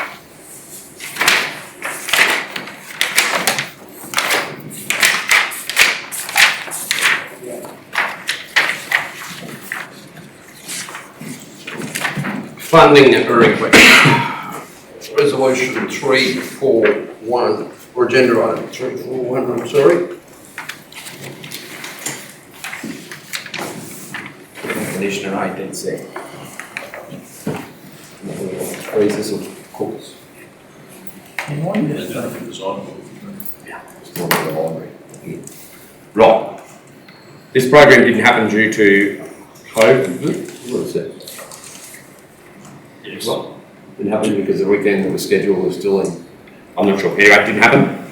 Funding request. Resolution 341, or agenda item 341, I'm sorry. Definition of IDC. Phrases of course. There's nothing designed for It's not in the library. Right. This program didn't happen due to COVID. What is it? Yes. Well, didn't happen because the weekend that was scheduled was still in. I'm not sure. Anyway, it didn't happen.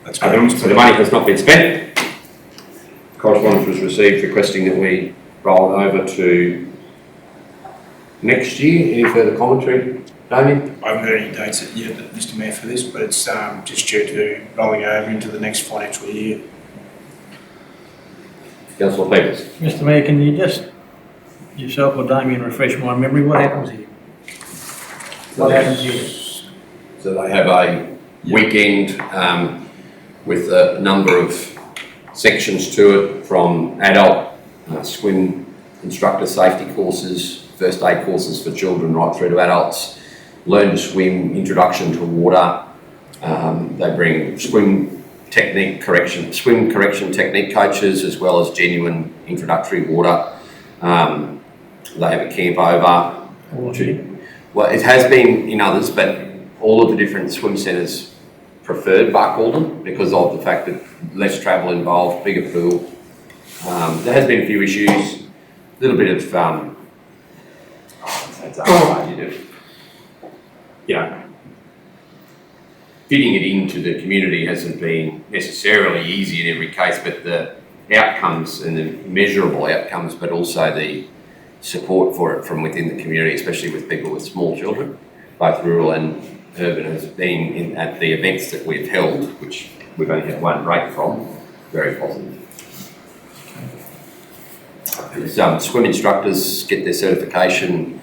That's So the money has not been spent. Correspondence was received requesting that we roll it over to next year. Any further commentary, Damien? I haven't heard any dates yet, Mr Mayor, for this, but it's just due to rolling over into the next financial year. Councillor Peters. Mr Mayor, can you just, yourself or Damien, refresh my memory, what happens here? What happens here? So they have a weekend with a number of sections to it, from adult swim instructor safety courses, first aid courses for children right through to adults, learn to swim, introduction to water. They bring swim correction technique coaches, as well as genuine introductory water. They have a camp over. Well, it has been in others, but all of the different swim centres preferred Barcaldine because of the fact that less travel involved, bigger pool. There has been a few issues, a little bit of, it's hard to do. Fitting it into the community hasn't been necessarily easy in every case, but the outcomes and the measurable outcomes, but also the support for it from within the community, especially with people with small children, both rural and urban, has been at the events that we've held, which we've only had one break from, very positive. Swim instructors get their certification,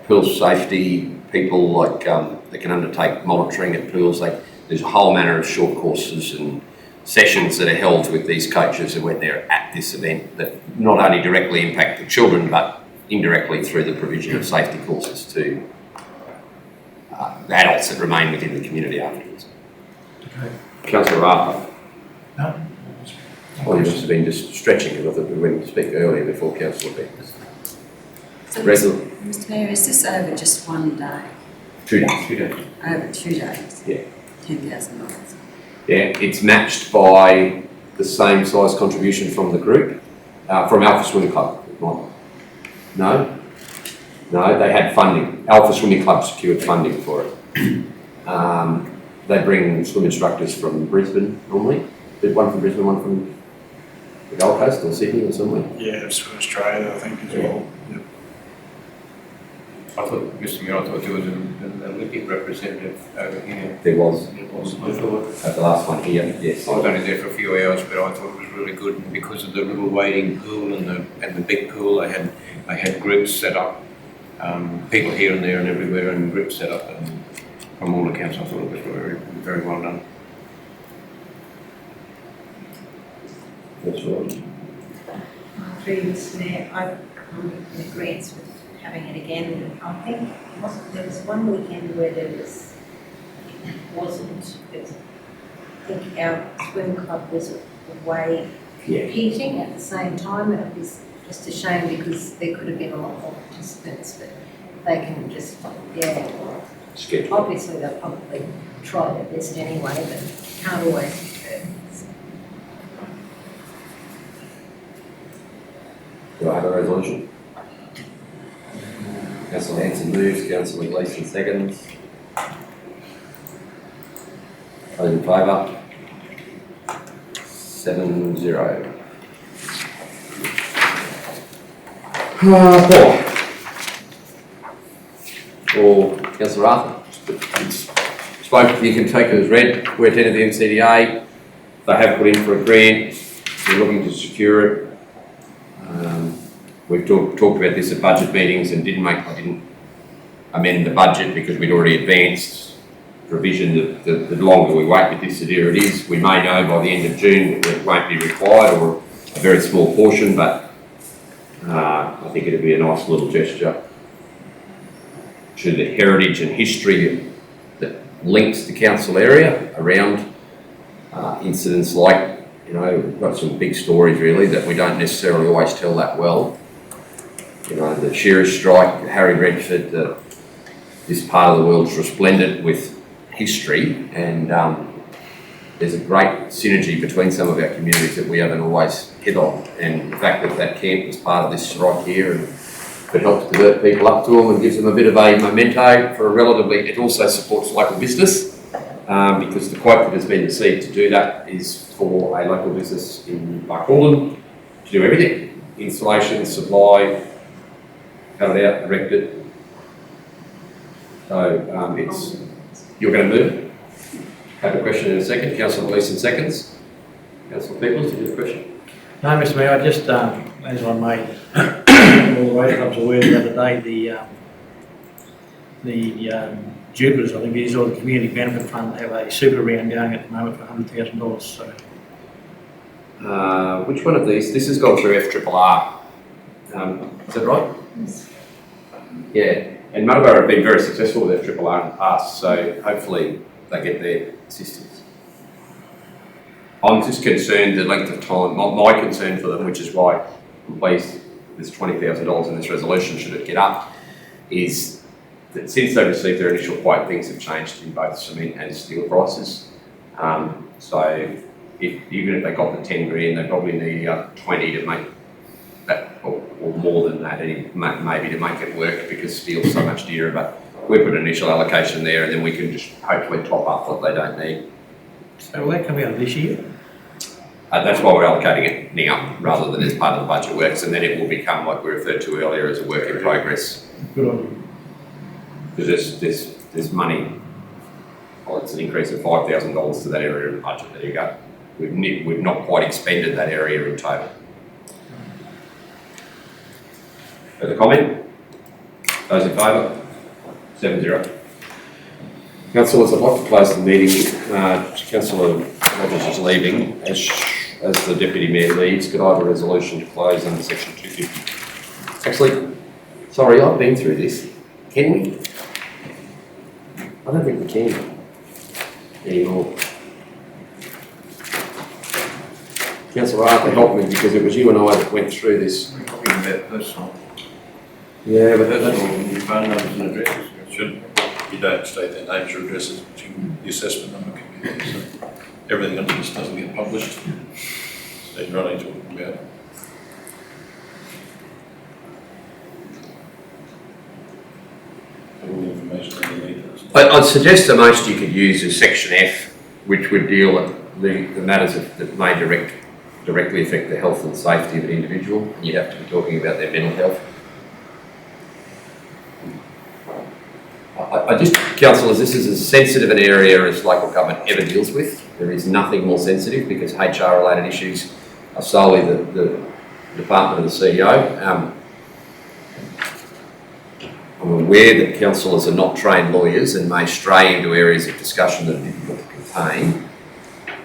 pool safety, people like that can undertake monitoring at pools. There's a whole manner of short courses and sessions that are held with these coaches when they're at this event that not only directly impact the children, but indirectly through the provision of safety courses to the adults that remain within the community afterwards. Councillor Arthur. No. Well, you must have been just stretching because I thought we went to speak earlier before Councillor Peters. So, Resol- Mr Mayor, is this over just one day? 2 days. Over 2 days? Yeah. $10,000. Yeah, it's matched by the same size contribution from the group, from Alpha Swimming Club. No, they had funding. Alpha Swimming Club secured funding for it. They bring swim instructors from Brisbane normally. There's one from Brisbane, one from the Gold Coast or Sydney or somewhere. Yeah, it's from Australia, I think, as well. Yep. I thought, Mr Mayor, I thought there was a Liberty representative over here. There was, It was, I thought. at the last one here, yes. I was only there for a few hours, but I thought it was really good, and because of the little wading pool and the big pool, they had groups set up, people here and there and everywhere, and groups set up, and from all accounts, I thought it was very, very well done. That's right. Previous Mayor, I'm in agreement with having it again. I think there was one weekend where there wasn't. I think our swim club was away Yeah. competing at the same time, and it was just a shame because there could have been a lot more participants, but they can just, Schedule. obviously they'll probably try their best anyway, but can't always confirm. Do I have a resolution? Councillor Hanson moves, Councillor Gleeson seconds. Those in favour? 7-0. Or Councillor Arthur? Spoke, you can take it as read. We're attending the MCDA. They have put in for a grant. We're looking to secure it. We've talked about this at budget meetings and I didn't amend the budget because we'd already advanced provision that the longer we wait with this, the dearer it is. We may know by the end of June that it won't be required, or a very small portion, but I think it'd be a nice little gesture to the heritage and history that links the council area around incidents like, you know, we've got some big stories really that we don't necessarily always tell that well. You know, the Shearers strike, Harry Redford, this part of the world's resplendent with history, and there's a great synergy between some of our communities that we haven't always hit on. And the fact that that camp is part of this right here, and it helps divert people up to them and gives them a bit of a memento for a relatively, it also supports local business, because the quote that has been received to do that is for a local business in Barcaldine to do everything: installation, supply, cut it out, erect it. So it's, you're going to move it. Have a question in a second. Councillor Gleeson seconds. Councillor Peoples, did you have a question? No, Mr Mayor, I just, as I made all the race clubs aware the other day, the Jupiters, I think it is, or the Community Benefit Fund, have a super round going at the moment for $100,000. So, which one of these? This has gone through FRRR. Is that right? Yes. Yeah. And Marlborough have been very successful with FRRR in the past, so hopefully they get their assistance. I'm just concerned the length of time, my concern for them, which is why I'm pleased there's $20,000 in this resolution should it get up, is that since they received their initial quote, things have changed in both cement and steel prices. So even if they got the 10 grand, they probably need 20 to make that, or more than that, maybe to make it work, because steel's so much dearer. But we put an initial allocation there, and then we can just hopefully top up what they don't need. so will that come out this year? That's why we're allocating it now, rather than as part of the budget works, and then it will become, like we referred to earlier, as a work in progress. Good on you. Because there's money. Well, it's an increase of $5,000 to that area of the budget. There you go. We've not quite expended that area in total. Further comment? Those in favour? 7-0. Councillors, I'd like to close the meeting. Councillor Rogers is leaving. As the Deputy Mayor leaves, could I have a resolution to close under section 250? Actually, sorry, I've been through this. Can we? I don't think we can anymore. Councillor Arthur helped me because it was you and I that went through this. We're talking about personal. Yeah, but that's... Personal phone numbers and addresses. Should, you don't state their names or addresses, but the assessment number can be there, so everything else just doesn't get published. So you're only talking about all the information underneath it. I'd suggest the most you could use is section F, which would deal with the matters that may directly affect the health and safety of an individual. You'd have to be talking about their mental health. I just, councillors, this is as sensitive an area as local government ever deals with. There is nothing more sensitive because HR-related issues are solely the department of the CEO. I'm aware that councillors are not trained lawyers and may stray into areas of discussion that are difficult to contain,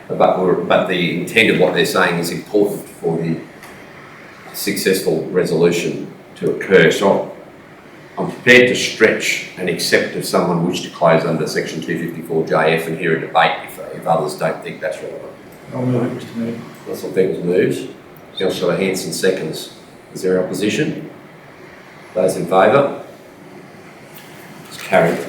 but the intent of what they're saying is important for the successful resolution to occur. So I'm prepared to stretch and accept if someone wished to close under section 254JF and hear a debate if others don't think that's relevant. I'll move it, Mr Mayor. Councillor Beckles moves. Councillor Hanson seconds. Is there opposition? Those in favour? It's carried.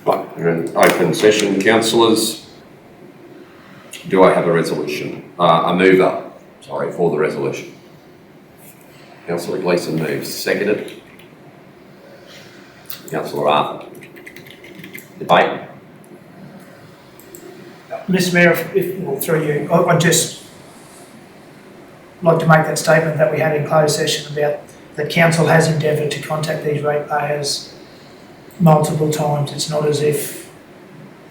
Right, we're in open session, councillors. Do I have a resolution? A mover, sorry, for the resolution. Councillor Gleeson moves, seconded. Councillor Arthur. Debate? Mr Mayor, well, through you, I'd just like to make that statement that we had in closed session about that council has endeavoured to contact these ratepayers multiple times. It's not as if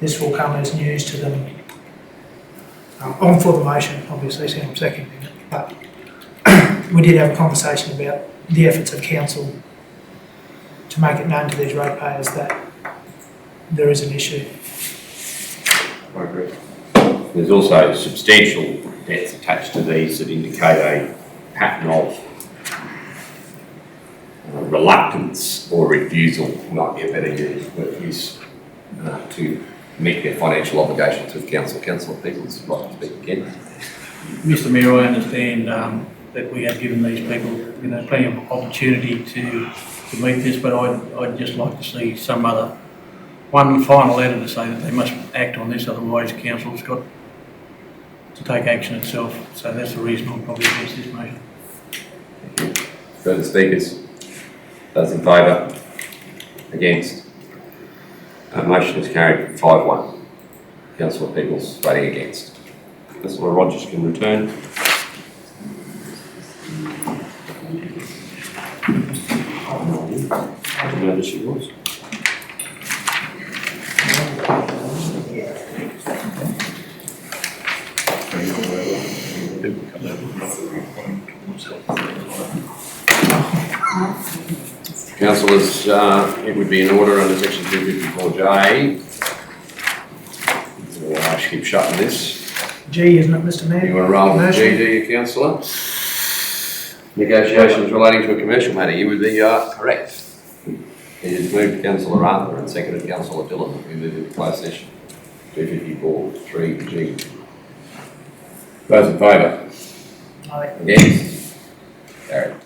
this will come as news to them. I'm for the motion, obviously, so I'm seconding it, but we did have a conversation about the efforts of council to make it known to these ratepayers that there is an issue. I agree. There's also substantial debts attached to these that indicate a pattern of reluctance or refusal, might be a better use, to meet their financial obligations with council. Councillor Peoples would like to speak again. Mr Mayor, I understand that we have given these people, plenty of opportunity to meet this, but I'd just like to see one final letter to say that they must act on this, otherwise council's got to take action itself. So that's the reason I'm probably against this motion. Further speakers? Those in favour? Against? Motion is carried 5-1. Councillor Peoples voting against. Councillor Rogers can return. I didn't know that she was. Councillors, it would be in order under section 254J. I'll keep shutting this. G, isn't it, Mr Mayor? You want to roll with Commercial. G, do you, councillor? Negotiations relating to a commercial matter, you would be correct. It is moved Councillor Arthur and seconded Councillor Dillon. We move into closed session. 254(3)G. Those in favour? Aye. Against? Carried.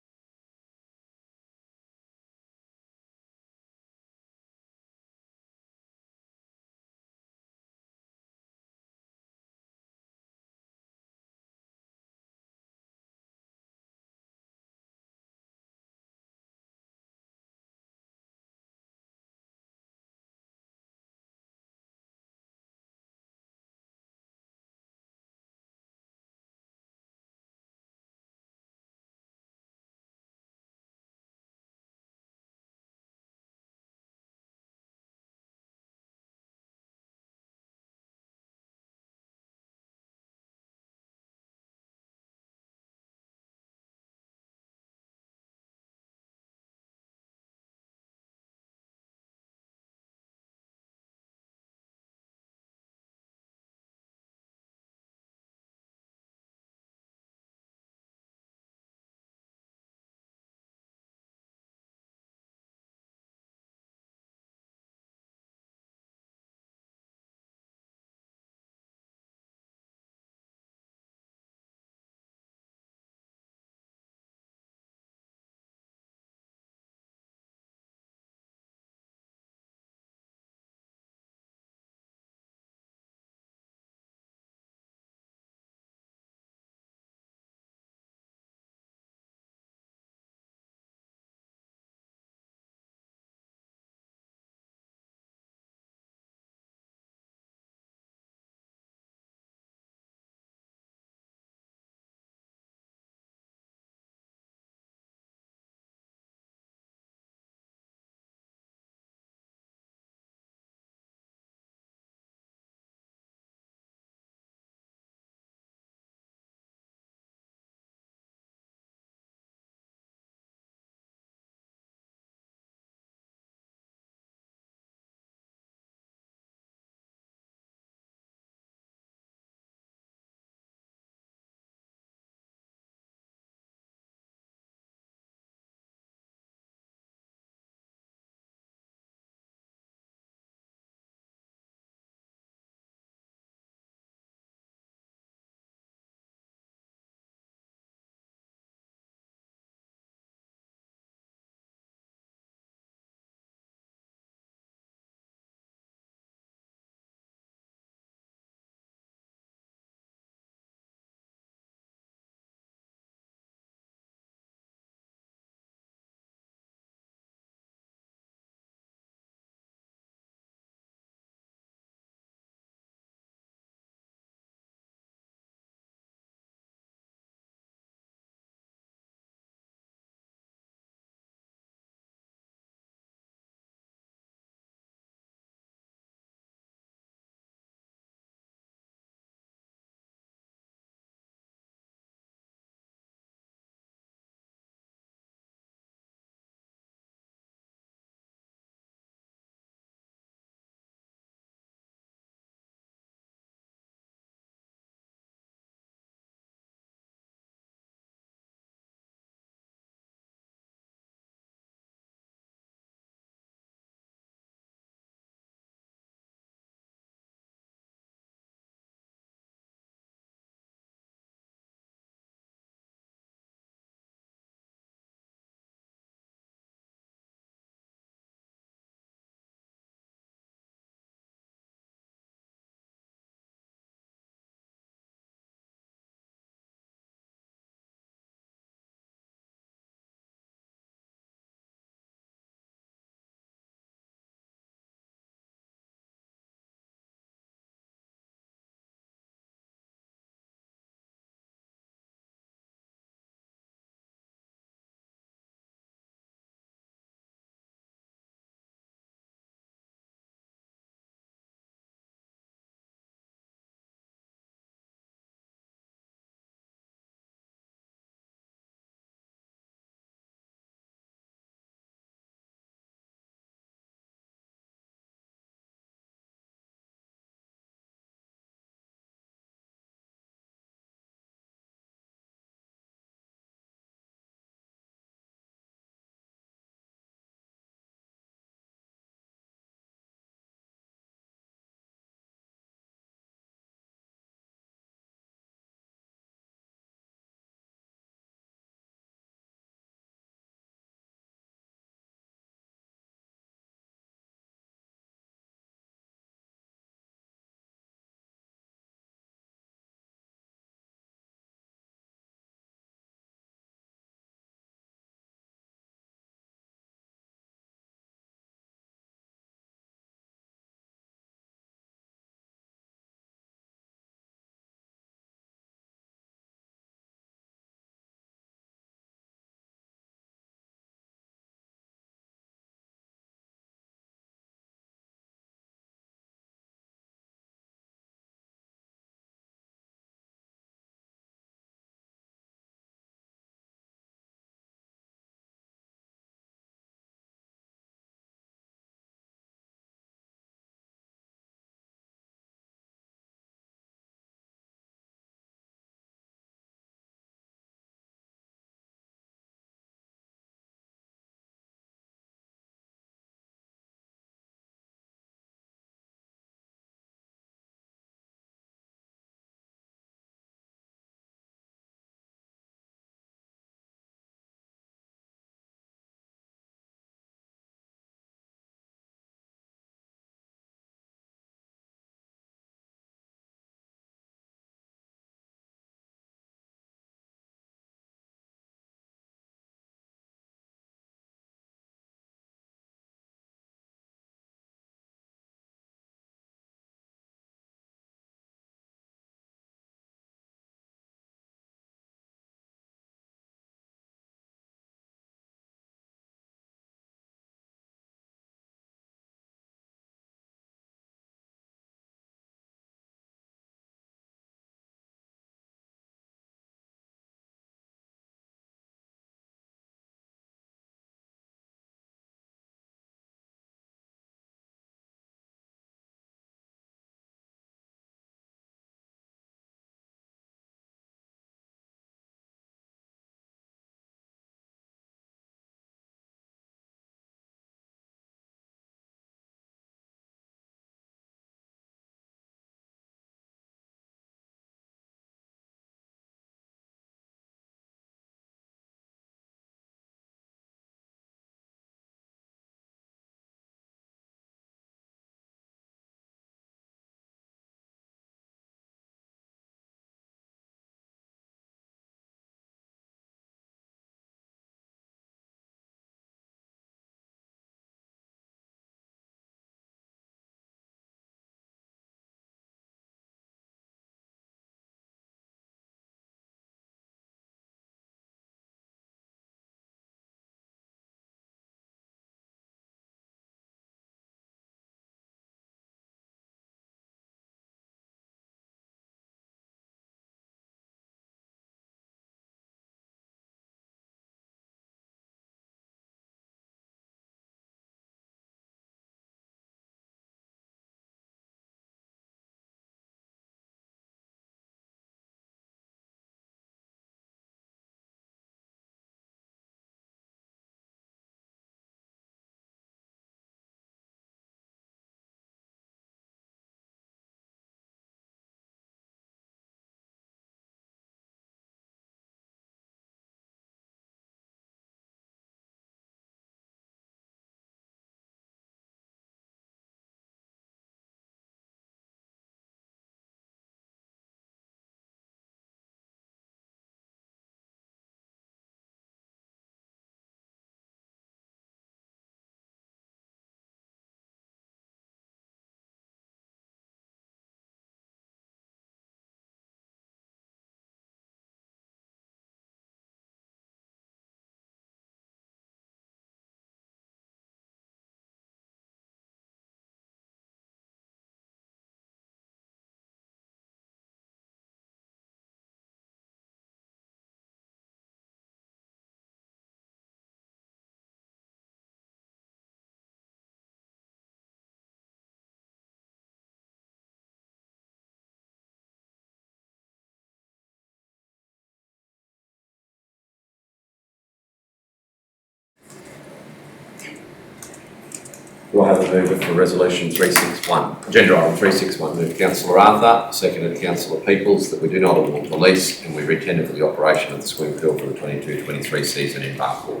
We'll have a mover for resolution 361. Agenda item 361, moved Councillor Arthur, seconded Councillor Peoples, that we do not award the lease and we retender for the operation of the swimming pool for the 22-23 season in Park Hall.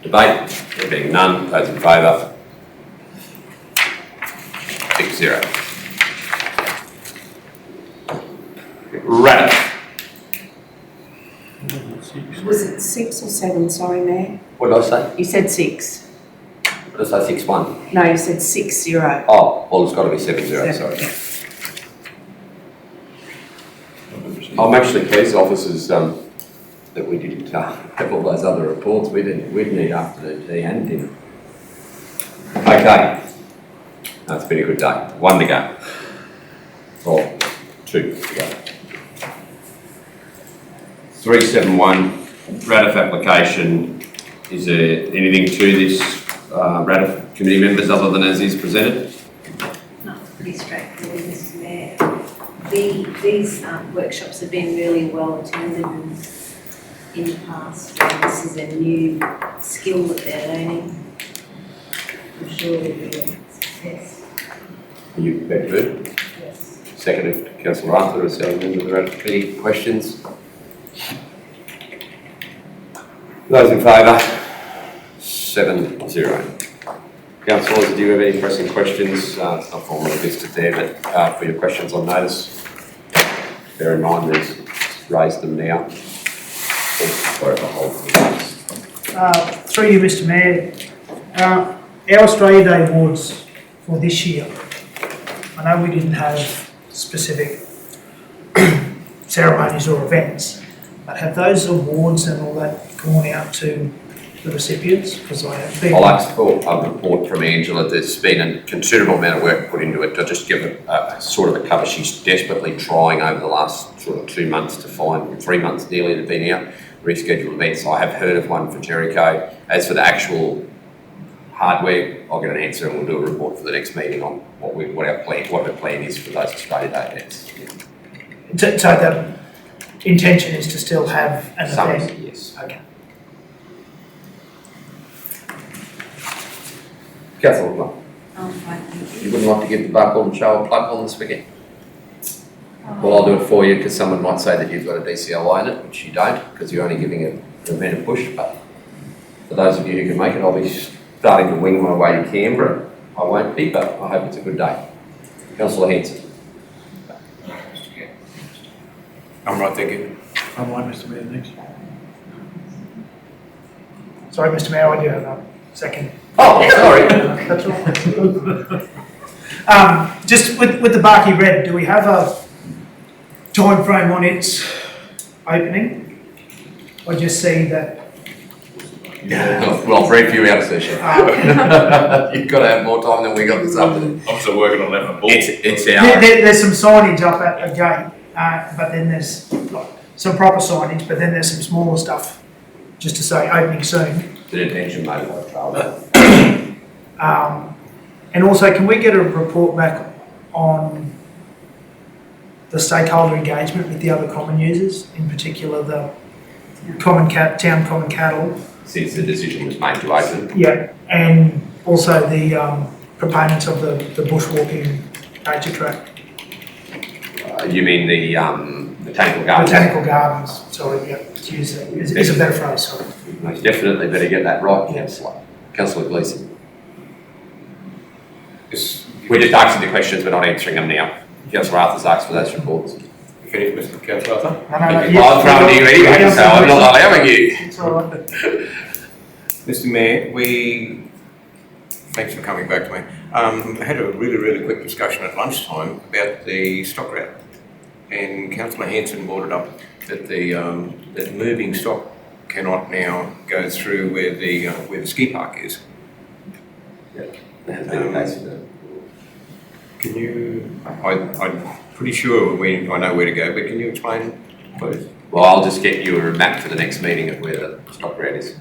Debate, there being none, those in favour? 6-0. Ratif. Was it 6 or 7, sorry, Mayor? What did I say? You said 6. What did I say, 6-1? No, you said 6-0. Oh, well, it's got to be 7-0, sorry. I'm actually pleased, officers, that we didn't have all those other reports. We'd need afternoon tea and dinner. Okay. No, it's been a good day. 1 to go. Or 2 to go. 371, RADIF application. Is there anything to this, RADIF committee members, other than as is presented? No, it's pretty straightforward, Mr Mayor. These workshops have been really well attended and in the past. This is a new skill that they're learning. I'm sure it'll be a success. Are you prepared to move? Yes. Seconded, Councillor Arthur, as our member of the RADIF committee. Questions? Those in favour? 7-0. Councillors, do you have any pressing questions? It's not formally listed there, but for your questions on notice, bear in mind there's raised them now. Sorry if I hold them. Through you, Mr Mayor, our Australia Day awards for this year, I know we didn't have specific ceremonies or events, but have those awards and all that gone out to the recipients? Because I have been... I'll ask for a report from Angela. There's been a considerable amount of work put into it. To just give a sort of a cover, she's desperately trying over the last sort of 2 months to find, 3 months nearly to be out, rescheduled events. I have heard of one for Jericho. As for the actual hardware, I'll get an answer and we'll do a report for the next meeting on what our plan is for those Australia Day events. So the intention is to still have an Some, event? yes. Okay. Councillor Clark, Fine, thank you you. wouldn't like to give the Buckhorn show a plug on this weekend? Well, I'll do it for you because someone might say that you've got a DCLI in it, which you don't, because you're only giving it an event a push. But for those of you who can make it, I'll be starting to wing my way to Canberra. I won't be, but I hope it's a good day. Councillor Hanson. I'm right, thank you. I'm right, Mr Mayor, thanks. Sorry, Mr Mayor, I do have a second. Oh, sorry. That's all. Just with the Barkey Red, do we have a time frame on its opening? I just see that... Well, I'll brief you out of session. You've got to have more time than we got this afternoon. I'm still working on that one. It's our... There's some signage up at a gate, but then there's like, some proper signage, but then there's some smaller stuff just to say opening soon. The detention motorbike trail. And also, can we get a report back on the stakeholder engagement with the other common users, in particular the town common cattle? Since the decision was made to open. Yeah, and also the proponents of the bushwalking nature track. You mean the botanical gardens? Botanical gardens, sorry, yeah, to use it, is a better phrase, sorry. Most definitely better get that right, Councillor. Councillor Gleeson. We're just asking the questions, we're not answering them now. Councillor Arthur's asked for those reports. Finished, Mr Councillor Arthur? No, I'll throw it to you anyway, so I'm not allowing you. It's all right. Mr Mayor, thanks for coming back to me. I had a really quick discussion at lunchtime about the stock route. And Councillor Hanson brought it up that that moving stock cannot now go through where the ski park is. That has been the case for them. Can you, I'm pretty sure I know where to go, but can you explain, please? Well, I'll just get you a map for the next meeting of where the stock route is.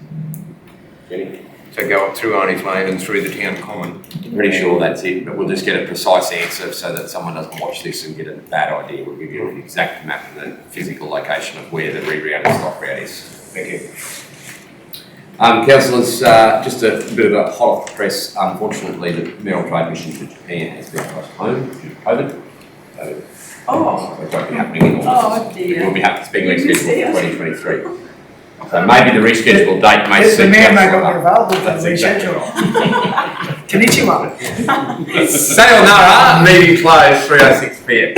Jenny? So go up through Arnie's Lane and through the town common. Pretty sure that's it, but we'll just get a precise answer so that someone doesn't watch this and get a bad idea. We'll give you an exact map and the physical location of where the rerouted stock route is. Thank you. Councillors, just a bit of a hot off the press. Unfortunately, the mayoral trade mission to Japan has been postponed due to COVID. So, Oh. it won't be happening in August. Oh dear. It will be being You missed rescheduled for it. 2023. So maybe the rescheduled date may Yes, the suit mayor may councillor. not be available for That's the exactly reschedule. Konnichiwa. Sayonara, meeting closed, 3:06 PM.